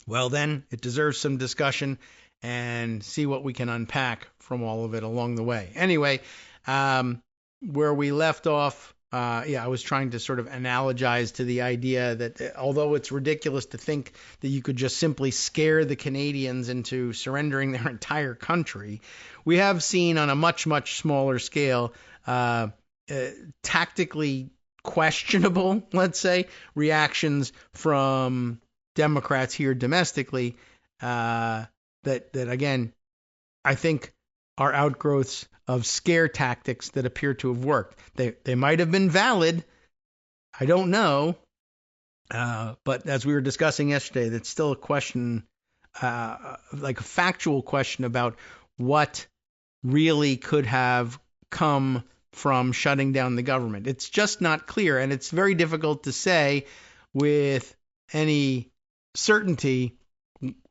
well then it deserves some discussion and see what we can unpack from all of it along the way. Anyway, where we left off, I was trying to sort of analogize to the idea that although it's ridiculous to think that you could just simply scare the Canadians into surrendering their entire country, we have seen on a much, much smaller scale tactically questionable, let's say, reactions from Democrats here domestically that again, I think are outgrowths of scare tactics that appear to have worked. They might have been valid. I don't know. But as we were discussing yesterday, that's still a question, like a factual question about what really could have come from shutting down the government. It's just not clear, and it's very difficult to say with any certainty.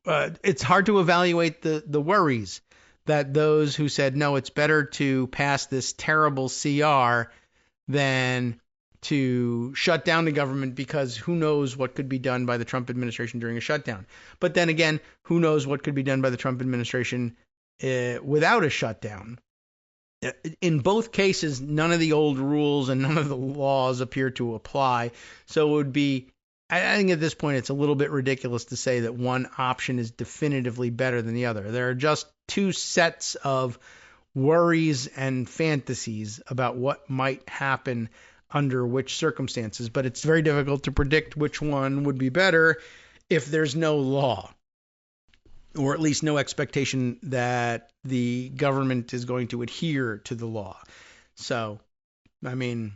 It's hard to evaluate the worries that those who said, no, it's better to pass this terrible CR than to shut down the government, because who knows what could be done by the Trump administration during a shutdown. But then again, who knows what could be done by the Trump administration without a shutdown. In both cases, none of the old rules and none of the laws appear to apply. So it would be, I think at this point, it's a little bit ridiculous to say that one option is definitively better than the other. There are just two sets of worries and fantasies about what might happen under which circumstances, but it's very difficult to predict which one would be better if there's no law, or at least no expectation that the government is going to adhere to the law. So, I mean,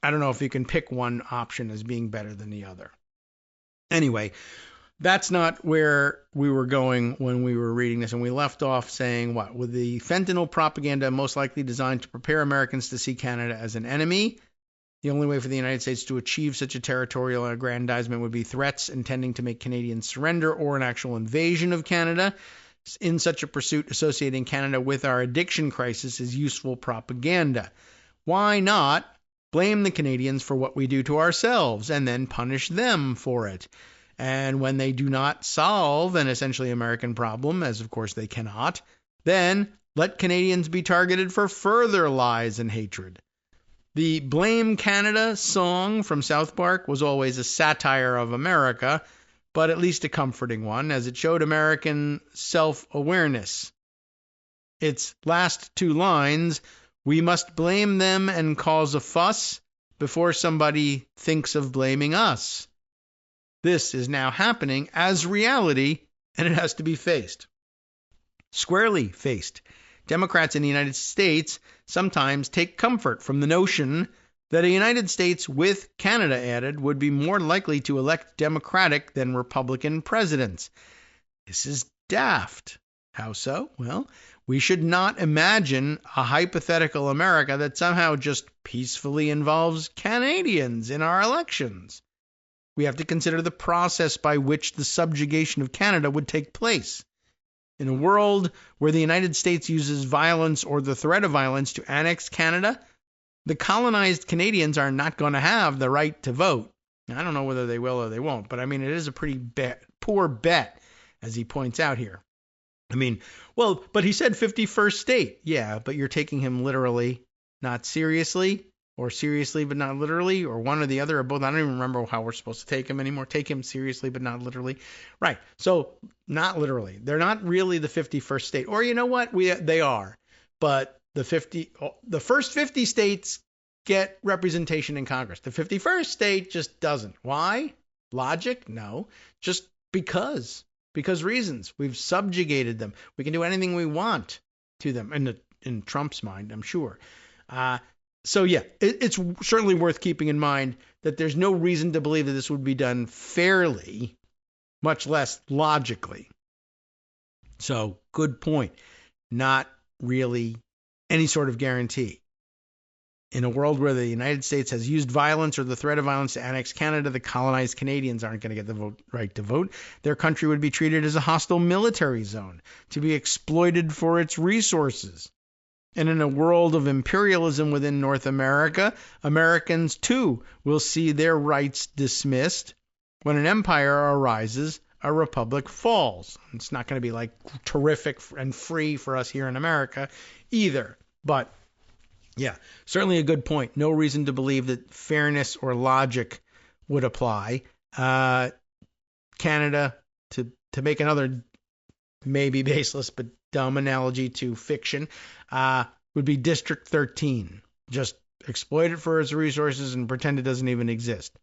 I don't know if you can pick one option as being better than the other. Anyway, that's not where we were going when we were reading this, and we left off saying what? With the fentanyl propaganda most likely designed to prepare Americans to see Canada as an enemy, the only way for the United States to achieve such a territorial aggrandizement would be threats intending to make Canadians surrender or an actual invasion of Canada. In such a pursuit, associating Canada with our addiction crisis is useful propaganda. Why not blame the Canadians for what we do to ourselves and then punish them for it? And when they do not solve an essentially American problem, as of course they cannot, then let Canadians be targeted for further lies and hatred. The Blame Canada song from South Park was always a satire of America, but at least a comforting one, as it showed American self-awareness. Its last two lines, "We must blame them and cause a fuss before somebody thinks of blaming us." This is now happening as reality, and it has to be faced. Squarely faced. Democrats in the United States sometimes take comfort from the notion that a United States with Canada added would be more likely to elect Democratic than Republican presidents. This is daft. How so? Well, we should not imagine a hypothetical America that somehow just peacefully involves Canadians in our elections. We have to consider the process by which the subjugation of Canada would take place. In a world where the United States uses violence or the threat of violence to annex Canada, the colonized Canadians are not going to have the right to vote. I don't know whether they will or they won't, but I mean, it is a pretty poor bet, as he points out here. I mean, well, but he said 51st state. Yeah, but you're taking him literally, not seriously, or seriously but not literally, or one or the other, or both. I don't even remember how we're supposed to take him anymore. Take him seriously but not literally. Right. So not literally. They're not really the 51st state. Or you know what? They are. But the first 50 states get representation in Congress. The 51st state just doesn't. Why? Logic? No. Just because. Because reasons. We've subjugated them. We can do anything we want to them. In Trump's mind, I'm sure. So yeah, it's certainly worth keeping in mind that there's no reason to believe that this would be done fairly, much less logically. So good point. Not really any sort of guarantee. In a world where the United States has used violence or the threat of violence to annex Canada, the colonized Canadians aren't going to get the right to vote. Their country would be treated as a hostile military zone, to be exploited for its resources. And in a world of imperialism within North America, Americans, too, will see their rights dismissed. When an empire arises, a republic falls. It's not going to be like terrific and free for us here in America either. But, yeah, certainly a good point. No reason to believe that fairness or logic would apply. Canada, to make another maybe baseless but dumb analogy to fiction, would be District 13. Just exploit it for its resources and pretend it doesn't even exist.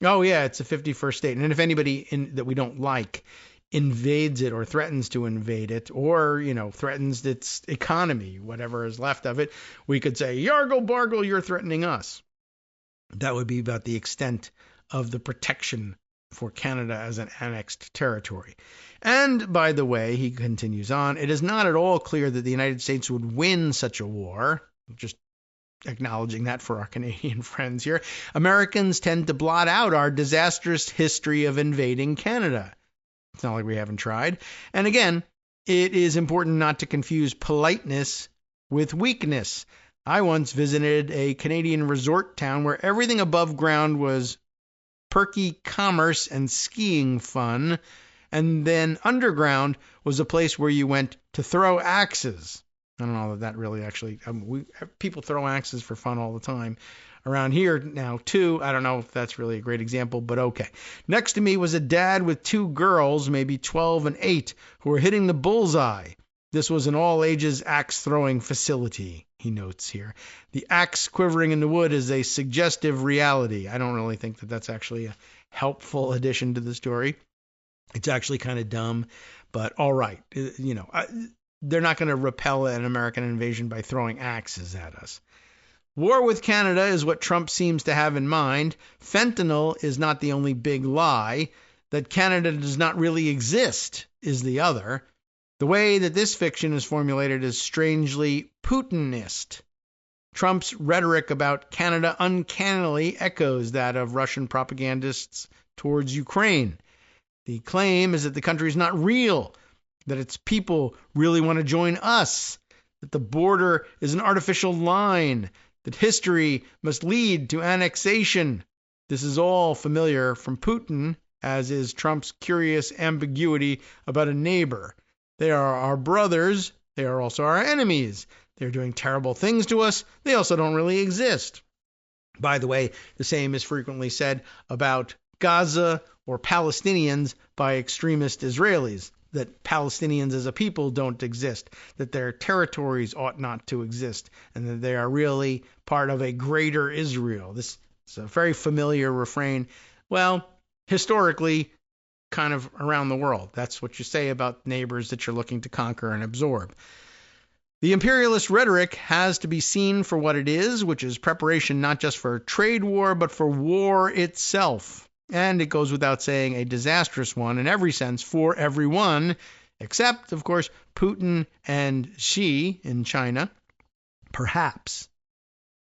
Oh, yeah, it's a 51st state. And if anybody that we don't like invades it or threatens to invade it or, threatens its economy, whatever is left of it, we could say, Yargle Bargle, you're threatening us. That would be about the extent of the protection for Canada as an annexed territory. And, by the way, he continues on, it is not at all clear that the United States would win such a war. Just acknowledging that for our Canadian friends here. Americans tend to blot out our disastrous history of invading Canada. It's not like we haven't tried. And again, it is important not to confuse politeness with weakness. I once visited a Canadian resort town where everything above ground was perky commerce and skiing fun, and then underground was a place where you went to throw axes. I don't know that really actually, people throw axes for fun all the time around here now too. I don't know if that's really a great example, but okay. Next to me was a dad with two girls, maybe 12 and 8, who were hitting the bullseye. This was an all-ages axe-throwing facility, he notes here. The axe quivering in the wood is a suggestive reality. I don't really think that that's actually a helpful addition to the story. It's actually kind of dumb, but all right. They're not going to repel an American invasion by throwing axes at us. War with Canada is what Trump seems to have in mind. Fentanyl is not the only big lie. That Canada does not really exist is the other. The way that this fiction is formulated is strangely Putinist. Trump's rhetoric about Canada uncannily echoes that of Russian propagandists towards Ukraine. The claim is that the country is not real, that its people really want to join us, that the border is an artificial line, that history must lead to annexation. This is all familiar from Putin, as is Trump's curious ambiguity about a neighbor. They are our brothers. They are also our enemies. They're doing terrible things to us. They also don't really exist. By the way, the same is frequently said about Gaza or Palestinians by extremist Israelis, that Palestinians as a people don't exist, that their territories ought not to exist, and that they are really part of a greater Israel. This is a very familiar refrain. Well, historically, kind of around the world. That's what you say about neighbors that you're looking to conquer and absorb. The imperialist rhetoric has to be seen for what it is, which is preparation not just for a trade war, but for war itself. And it goes without saying a disastrous one in every sense for everyone, except, of course, Putin and Xi in China. Perhaps.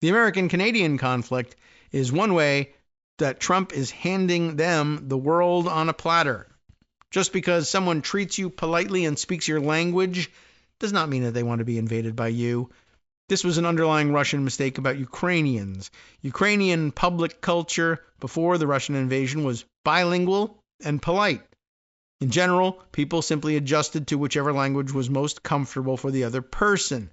The American-Canadian conflict is one way that Trump is handing them the world on a platter. Just because someone treats you politely and speaks your language does not mean that they want to be invaded by you. This was an underlying Russian mistake about Ukrainians. Ukrainian public culture before the Russian invasion was bilingual and polite. In general, people simply adjusted to whichever language was most comfortable for the other person.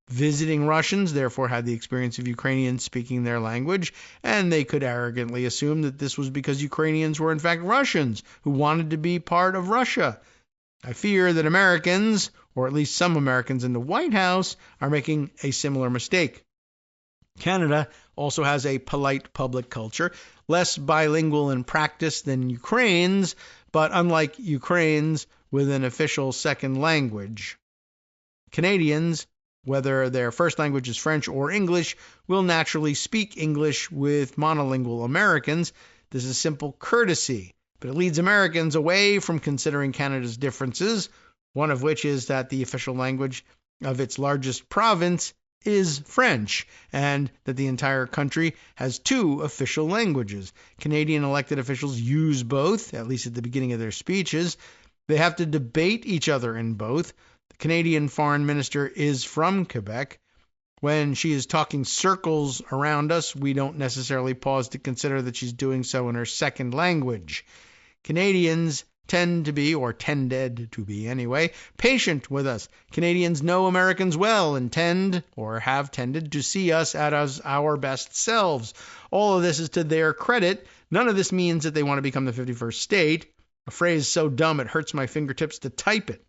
Visiting Russians, therefore, had the experience of Ukrainians speaking their language, and they could arrogantly assume that this was because Ukrainians were in fact Russians who wanted to be part of Russia. I fear that Americans, or at least some Americans in the White House, are making a similar mistake. Canada also has a polite public culture, less bilingual in practice than Ukraine's, but unlike Ukraine's, with an official second language. Canadians, whether their first language is French or English, will naturally speak English with monolingual Americans. This is simple courtesy, but it leads Americans away from considering Canada's differences, one of which is that the official language of its largest province is French, and that the entire country has two official languages. Canadian elected officials use both, at least at the beginning of their speeches. They have to debate each other in both. The Canadian foreign minister is from Quebec. When she is talking circles around us, we don't necessarily pause to consider that she's doing so in her second language. Canadians tend to be, or tended to be anyway, patient with us. Canadians know Americans well and tend, or have tended, to see us as our best selves. All of this is to their credit. None of this means that they want to become the 51st state. A phrase so dumb it hurts my fingertips to type it.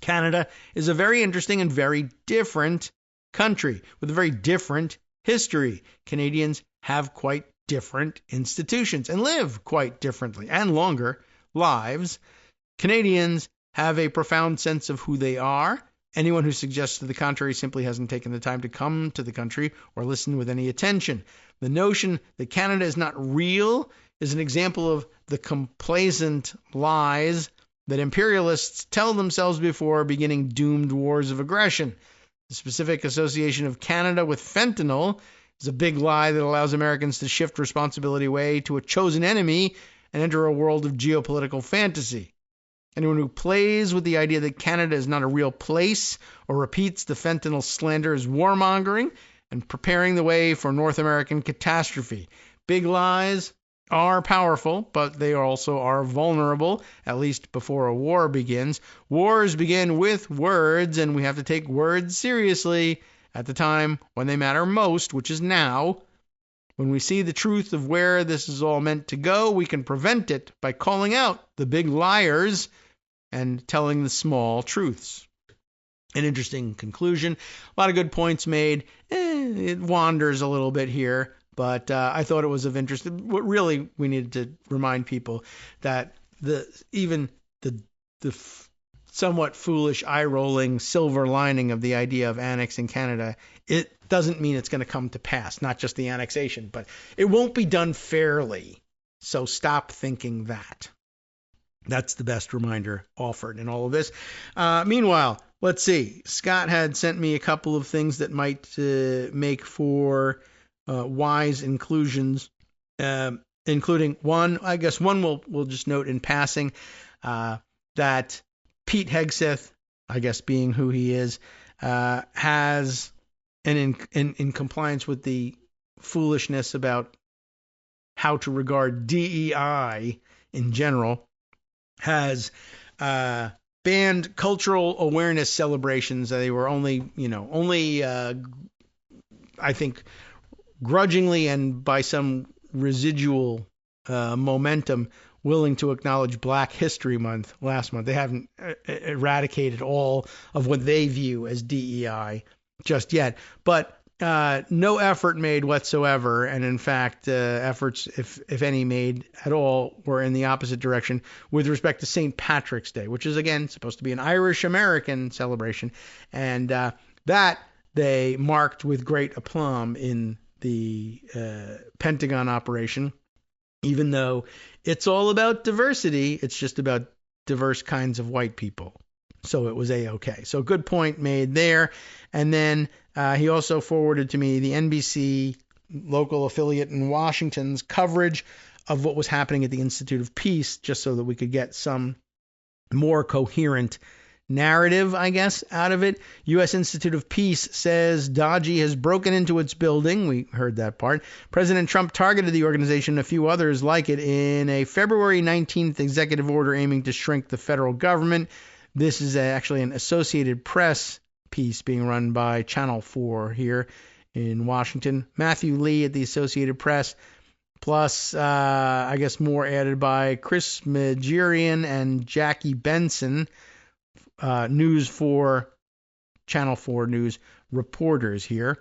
Canada is a very interesting and very different country with a very different history. Canadians have quite different institutions and live quite differently and longer lives. Canadians have a profound sense of who they are. Anyone who suggests to the contrary simply hasn't taken the time to come to the country or listen with any attention. The notion that Canada is not real is an example of the complacent lies that imperialists tell themselves before beginning doomed wars of aggression. The specific association of Canada with fentanyl is a big lie that allows Americans to shift responsibility away to a chosen enemy and enter a world of geopolitical fantasy. Anyone who plays with the idea that Canada is not a real place or repeats the fentanyl slander is warmongering and preparing the way for North American catastrophe. Big lies are powerful, but they also are vulnerable, at least before a war begins. Wars begin with words, and we have to take words seriously at the time when they matter most, which is now. When we see the truth of where this is all meant to go, we can prevent it by calling out the big liars and telling the small truths. An interesting conclusion. A lot of good points made. It wanders a little bit here, but I thought it was of interest. What really we needed to remind people that even the somewhat foolish, eye-rolling silver lining of the idea of annexing Canada, it doesn't mean it's going to come to pass. Not just the annexation, but it won't be done fairly. So stop thinking that. That's the best reminder offered in all of this. Meanwhile, let's see. Scott had sent me a couple of things that might make for wise inclusions, including one. I guess one we'll just note in passing that Pete Hegseth, I guess being who he is, has, and in compliance with the foolishness about how to regard DEI in general, has banned cultural awareness celebrations. They were only I think grudgingly and by some residual momentum willing to acknowledge Black History Month last month. They haven't eradicated all of what they view as DEI just yet, but no effort made whatsoever, and in fact, efforts, if any, made at all, were in the opposite direction with respect to St. Patrick's Day, which is, again, supposed to be an Irish-American celebration, and that they marked with great aplomb in the Pentagon operation. Even though it's all about diversity, it's just about diverse kinds of white people. So it was A-okay. So good point made there. And then he also forwarded to me the NBC local affiliate in Washington's coverage of what was happening at the Institute of Peace, just so that we could get some more coherent narrative, I guess, out of it. U.S. Institute of Peace says DOGE has broken into its building. We heard that part. President Trump targeted the organization and a few others like it in a February 19th executive order aiming to shrink the federal government. This is actually an Associated Press piece being run by Channel 4 here in Washington. Matthew Lee at the Associated Press, plus I guess more added by Chris Majirian and Jackie Benson, News 4, Channel 4 News reporters here.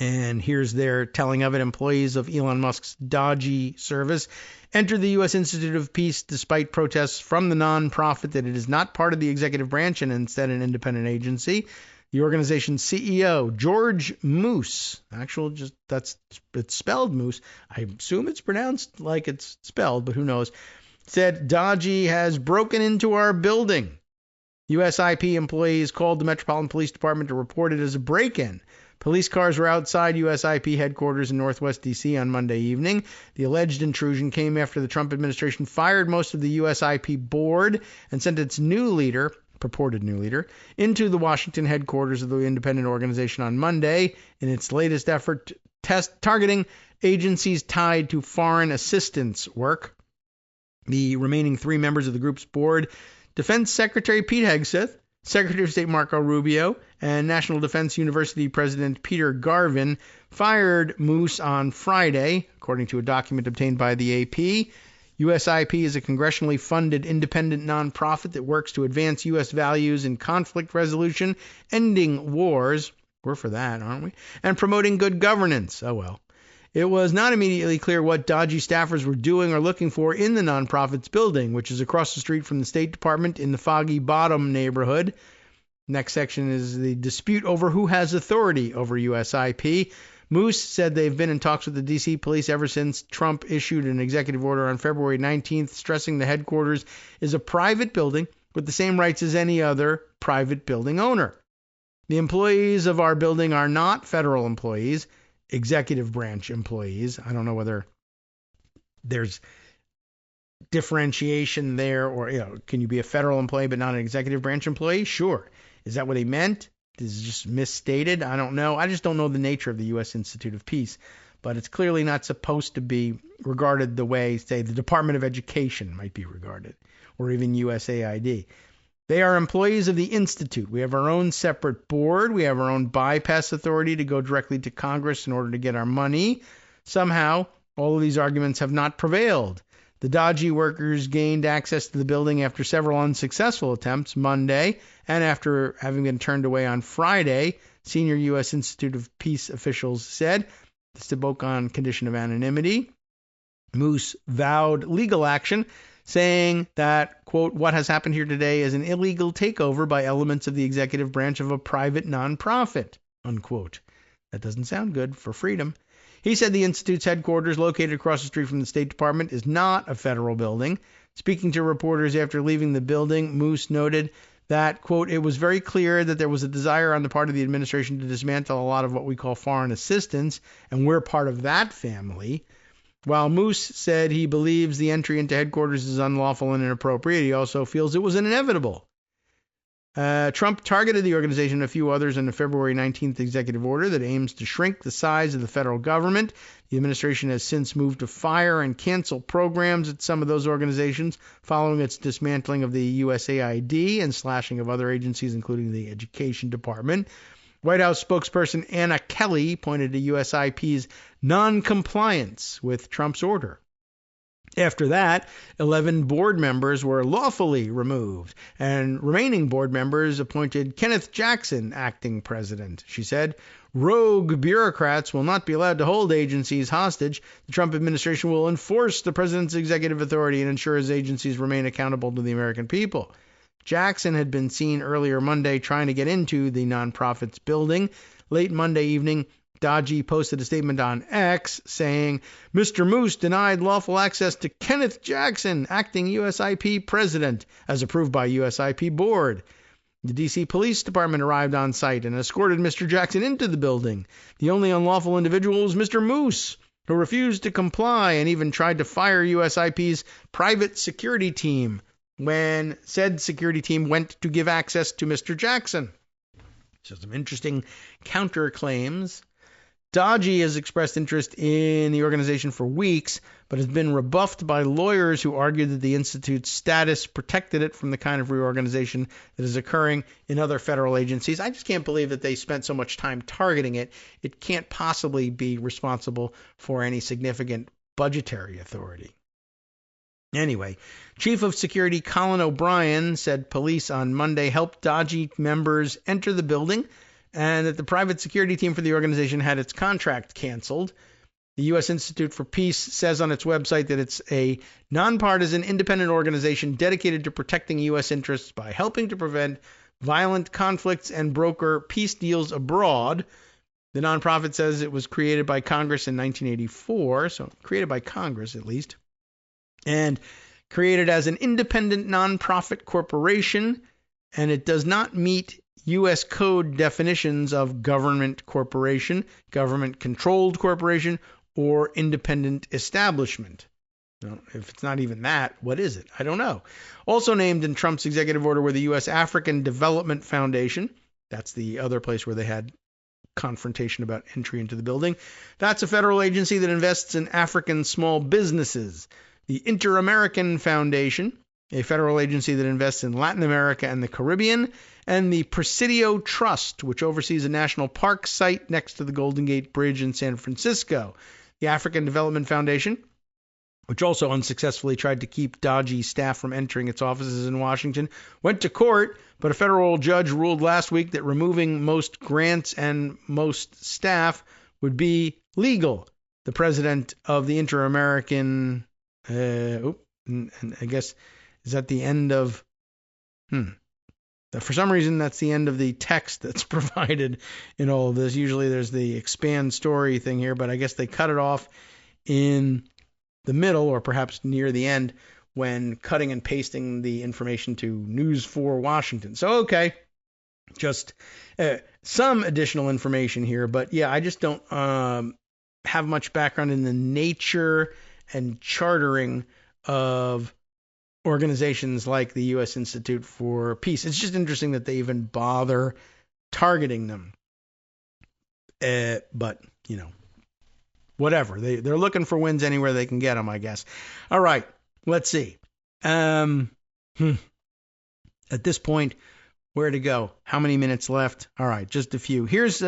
And here's their telling of it. Employees of Elon Musk's DOGE service entered the U.S. Institute of Peace despite protests from the nonprofit that it is not part of the executive branch and instead an independent agency. The organization's CEO, George Moose, it's spelled Moose. I assume it's pronounced like it's spelled, but who knows, said DOGE has broken into our building. USIP employees called the Metropolitan Police Department to report it as a break-in. Police cars were outside USIP headquarters in Northwest D.C. on Monday evening. The alleged intrusion came after the Trump administration fired most of the USIP board and sent its purported new leader, into the Washington headquarters of the independent organization on Monday in its latest effort targeting agencies tied to foreign assistance work. The remaining 3 members of the group's board, Defense Secretary Pete Hegseth, Secretary of State Marco Rubio, and National Defense University President Peter Garvin, fired Moose on Friday, according to a document obtained by the AP. USIP is a congressionally funded independent nonprofit that works to advance U.S. values in conflict resolution, ending wars, we're for that, aren't we, and promoting good governance. Oh well. It was not immediately clear what DOGE staffers were doing or looking for in the nonprofit's building, which is across the street from the State Department in the Foggy Bottom neighborhood. Next section is the dispute over who has authority over USIP. Moose said they've been in talks with the D.C. police ever since Trump issued an executive order on February 19th, stressing the headquarters is a private building with the same rights as any other private building owner. The employees of our building are not federal employees, executive branch employees. I don't know whether there's differentiation there, or can you be a federal employee but not an executive branch employee? Sure. Is that what he meant? Is it just misstated? I don't know. I just don't know the nature of the U.S. Institute of Peace, but it's clearly not supposed to be regarded the way, say, the Department of Education might be regarded, or even USAID. They are employees of the Institute. We have our own separate board. We have our own bypass authority to go directly to Congress in order to get our money. Somehow, all of these arguments have not prevailed. The DOGE workers gained access to the building after several unsuccessful attempts Monday, and after having been turned away on Friday, senior U.S. Institute of Peace officials said. This spoke on condition of anonymity. Moose vowed legal action, saying that, quote, what has happened here today is an illegal takeover by elements of the executive branch of a private nonprofit, unquote. That doesn't sound good for freedom. He said the Institute's headquarters, located across the street from the State Department, is not a federal building. Speaking to reporters after leaving the building, Moose noted that, quote, it was very clear that there was a desire on the part of the administration to dismantle a lot of what we call foreign assistance, and we're part of that family. While Moose said he believes the entry into headquarters is unlawful and inappropriate, he also feels it was inevitable. Trump targeted the organization and a few others in a February 19th executive order that aims to shrink the size of the federal government. The administration has since moved to fire and cancel programs at some of those organizations following its dismantling of the USAID and slashing of other agencies, including the Education Department. White House spokesperson Anna Kelly pointed to USIP's non-compliance with Trump's order. After that, 11 board members were lawfully removed, and remaining board members appointed Kenneth Jackson acting president. She said, rogue bureaucrats will not be allowed to hold agencies hostage. The Trump administration will enforce the president's executive authority and ensure his agencies remain accountable to the American people. Jackson had been seen earlier Monday trying to get into the nonprofit's building. Late Monday evening, DOGE posted a statement on X saying, Mr. Moose denied lawful access to Kenneth Jackson, acting USIP president, as approved by USIP board. The D.C. Police Department arrived on site and escorted Mr. Jackson into the building. The only unlawful individual was Mr. Moose, who refused to comply and even tried to fire USIP's private security team when said security team went to give access to Mr. Jackson. So some interesting counterclaims. DOGE has expressed interest in the organization for weeks, but has been rebuffed by lawyers who argue that the Institute's status protected it from the kind of reorganization that is occurring in other federal agencies. I just can't believe that they spent so much time targeting it. It can't possibly be responsible for any significant budgetary authority. Anyway, Chief of Security Colin O'Brien said police on Monday helped DOGE members enter the building and that the private security team for the organization had its contract canceled. The U.S. Institute for Peace says on its website that it's a nonpartisan independent organization dedicated to protecting U.S. interests by helping to prevent violent conflicts and broker peace deals abroad. The nonprofit says it was created by Congress in 1984, so created by Congress at least, and created as an independent nonprofit corporation, and it does not meet U.S. code definitions of government corporation, government-controlled corporation, or independent establishment. Now, if it's not even that, what is it? I don't know. Also named in Trump's executive order were the U.S. African Development Foundation. That's the other place where they had confrontation about entry into the building. That's a federal agency that invests in African small businesses. The Inter-American Foundation, a federal agency that invests in Latin America and the Caribbean, and the Presidio Trust, which oversees a national park site next to the Golden Gate Bridge in San Francisco. The African Development Foundation, which also unsuccessfully tried to keep DOGE staff from entering its offices in Washington, went to court, but a federal judge ruled last week that removing most grants and most staff would be legal. The president of the Inter-American, and I guess, is that the end of, for some reason, that's the end of the text that's provided in all of this. Usually there's the expand story thing here, but I guess they cut it off in the middle or perhaps near the end when cutting and pasting the information to News 4 Washington. So, okay, just some additional information here. But, yeah, I just don't have much background in the nature and chartering of organizations like the U.S. Institute for Peace. It's just interesting that they even bother targeting them. But, whatever. They're looking for wins anywhere they can get them, I guess. All right, let's see. At this point, where to go? How many minutes left? All right, just a few. Here's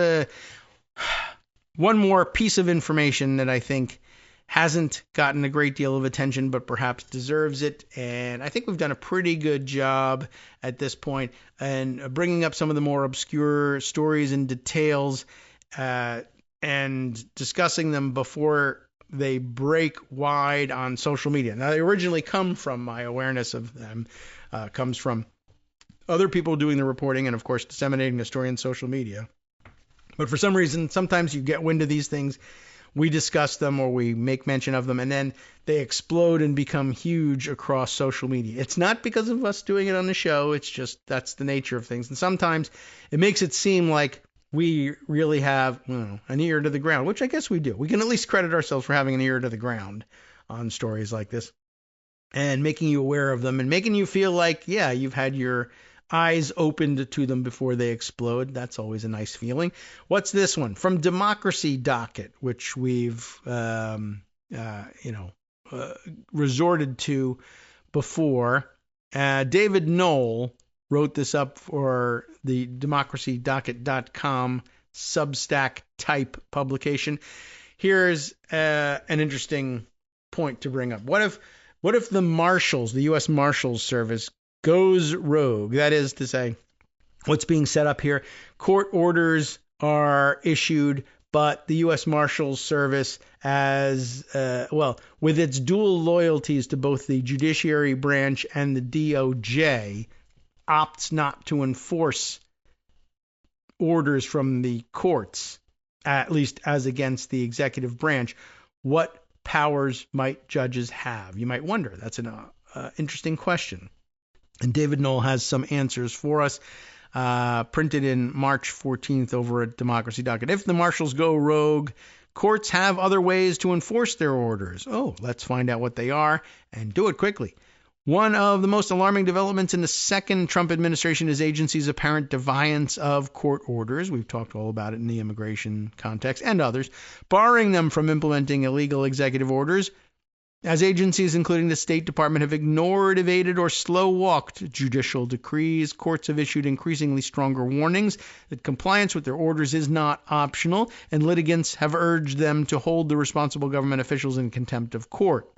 one more piece of information that I think hasn't gotten a great deal of attention, but perhaps deserves it. And I think we've done a pretty good job at this point in bringing up some of the more obscure stories and details and discussing them before they break wide on social media. Now, they originally come from my awareness of them, comes from other people doing the reporting and, of course, disseminating the story on social media. But for some reason, sometimes you get wind of these things, we discuss them or we make mention of them, and then they explode and become huge across social media. It's not because of us doing it on the show. It's just that's the nature of things. And sometimes it makes it seem like we really have an ear to the ground, which I guess we do. We can at least credit ourselves for having an ear to the ground on stories like this and making you aware of them and making you feel like, yeah, you've had your eyes opened to them before they explode. That's always a nice feeling. What's this one? From Democracy Docket, which we've, resorted to before. David Knoll wrote this up for the democracydocket.com Substack type publication. Here's an interesting point to bring up. What if the Marshals, the U.S. Marshals Service, goes rogue? That is to say, what's being set up here, court orders are issued, but the U.S. Marshals Service, with its dual loyalties to both the judiciary branch and the DOJ, opts not to enforce orders from the courts, at least as against the executive branch. What powers might judges have? You might wonder. That's an interesting question. And David Knoll has some answers for us, printed in March 14th over at Democracy Docket. If the marshals go rogue, courts have other ways to enforce their orders. Oh, let's find out what they are and do it quickly. One of the most alarming developments in the second Trump administration is agencies' apparent defiance of court orders. We've talked all about it in the immigration context and others, barring them from implementing illegal executive orders, as agencies, including the State Department, have ignored, evaded, or slow-walked judicial decrees. Courts have issued increasingly stronger warnings that compliance with their orders is not optional, and litigants have urged them to hold the responsible government officials in contempt of court.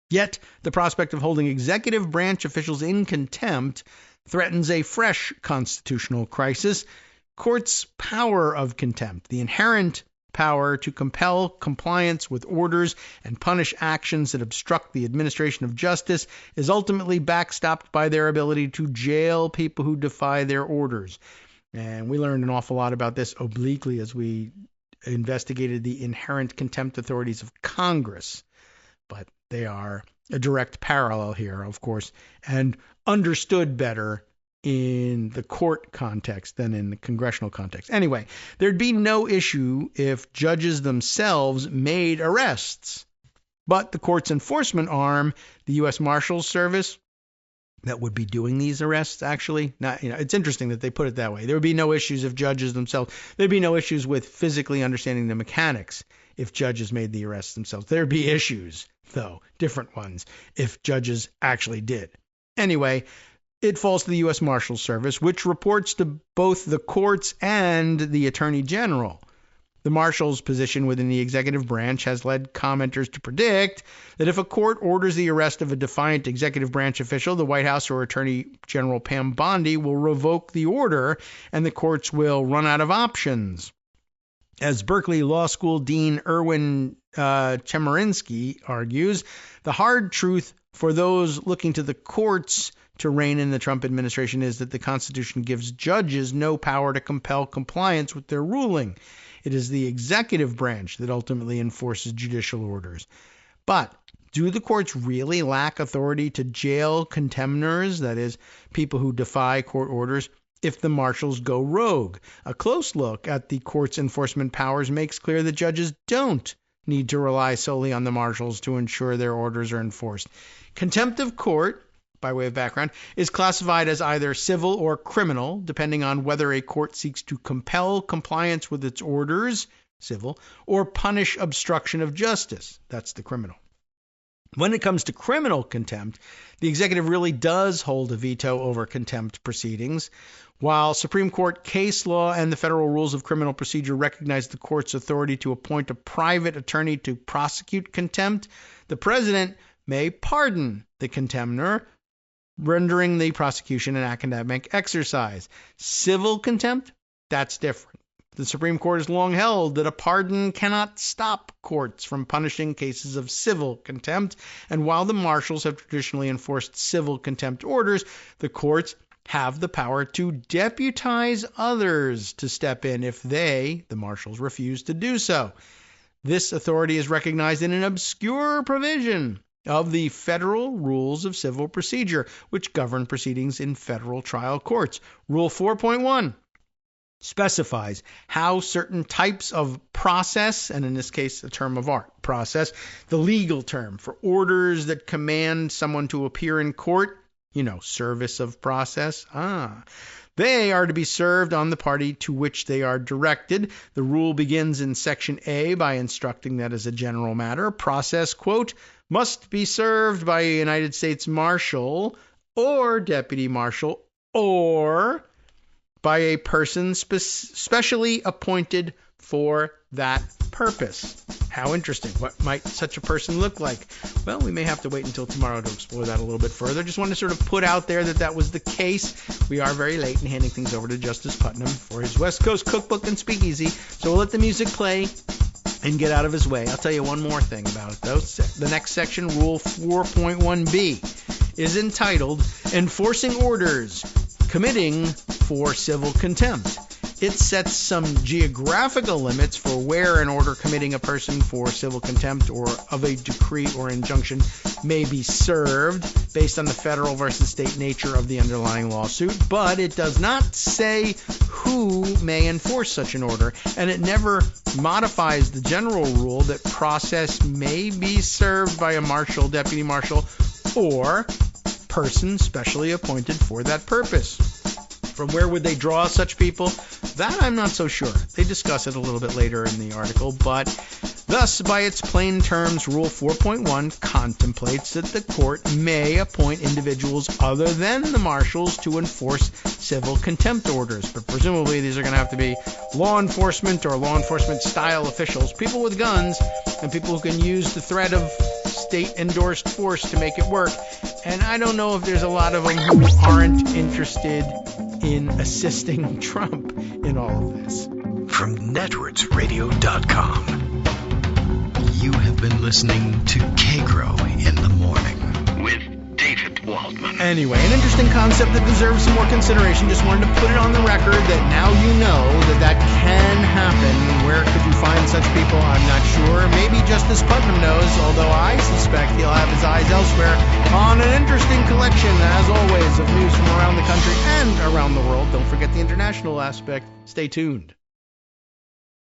Yet, the prospect of holding executive branch officials in contempt threatens a fresh constitutional crisis. Courts' power of contempt, the inherent power to compel compliance with orders and punish actions that obstruct the administration of justice, is ultimately backstopped by their ability to jail people who defy their orders. And we learned an awful lot about this obliquely as we investigated the inherent contempt authorities of Congress. But they are a direct parallel here, of course, and understood better in the court context than in the congressional context. Anyway, there'd be no issue if judges themselves made arrests. But the court's enforcement arm, the U.S. Marshals Service, that would be doing these arrests, actually. It's interesting that they put it that way. There would be no issues if judges themselves. There'd be no issues with physically understanding the mechanics if judges made the arrests themselves. There'd be issues, though, different ones, if judges actually did. Anyway, it falls to the U.S. Marshals Service, which reports to both the courts and the Attorney General. The Marshals' position within the executive branch has led commenters to predict that if a court orders the arrest of a defiant executive branch official, the White House or Attorney General Pam Bondi will revoke the order and the courts will run out of options. As Berkeley Law School Dean Erwin Chemerinsky argues, the hard truth for those looking to the courts to rein in the Trump administration is that the Constitution gives judges no power to compel compliance with their ruling. It is the executive branch that ultimately enforces judicial orders. But do the courts really lack authority to jail contemners, that is, people who defy court orders, if the marshals go rogue? A close look at the court's enforcement powers makes clear that judges don't need to rely solely on the marshals to ensure their orders are enforced. Contempt of court, by way of background, is classified as either civil or criminal, depending on whether a court seeks to compel compliance with its orders, civil, or punish obstruction of justice, that's the criminal. When it comes to criminal contempt, the executive really does hold a veto over contempt proceedings. While Supreme Court case law and the federal rules of criminal procedure recognize the court's authority to appoint a private attorney to prosecute contempt, the president may pardon the contemner, rendering the prosecution an academic exercise. Civil contempt, that's different. The Supreme Court has long held that a pardon cannot stop courts from punishing cases of civil contempt, and while the marshals have traditionally enforced civil contempt orders, the courts have the power to deputize others to step in if they, the marshals, refuse to do so. This authority is recognized in an obscure provision of the Federal Rules of Civil Procedure, which govern proceedings in federal trial courts. Rule 4.1 specifies how certain types of process, and in this case a term of art, process, the legal term for orders that command someone to appear in court, service of process, they are to be served on the party to which they are directed. The rule begins in Section A by instructing that as a general matter, process, quote, must be served by a United States Marshal or Deputy Marshal or by a person specially appointed for that purpose. How interesting. What might such a person look like? Well, we may have to wait until tomorrow to explore that a little bit further. Just wanted to sort of put out there that was the case. We are very late in handing things over to Justice Putnam for his West Coast Cookbook and Speakeasy, so we'll let the music play and get out of his way. I'll tell you one more thing about it, though. The next section, Rule 4.1b, is entitled Enforcing Orders Committing for Civil Contempt. It sets some geographical limits for where an order committing a person for civil contempt or of a decree or injunction may be served based on the federal versus state nature of the underlying lawsuit, but it does not say who may enforce such an order, and it never modifies the general rule that process may be served by a marshal, deputy marshal, or person specially appointed for that purpose. From where would they draw such people? That I'm not so sure. They discuss it a little bit later in the article, but thus, by its plain terms, Rule 4.1 contemplates that the court may appoint individuals other than the marshals to enforce civil contempt orders, but presumably these are going to have to be law enforcement or law enforcement style officials, people with guns, and people who can use the threat of state-endorsed force to make it work. And I don't know if there's a lot of them who aren't interested in assisting Trump in all of this. From networksradio.com, you have been listening to Kagro in the Morning with David Waldman. Anyway, an interesting concept that deserves some more consideration. Just wanted to put it on the record that now you know that can happen. Where could you find such people? I'm not sure. Maybe Justice Putnam knows, although I suspect he'll have his eyes elsewhere on an interesting collection, as always, of news from around the country and around the world. Don't forget the international aspect. Stay tuned.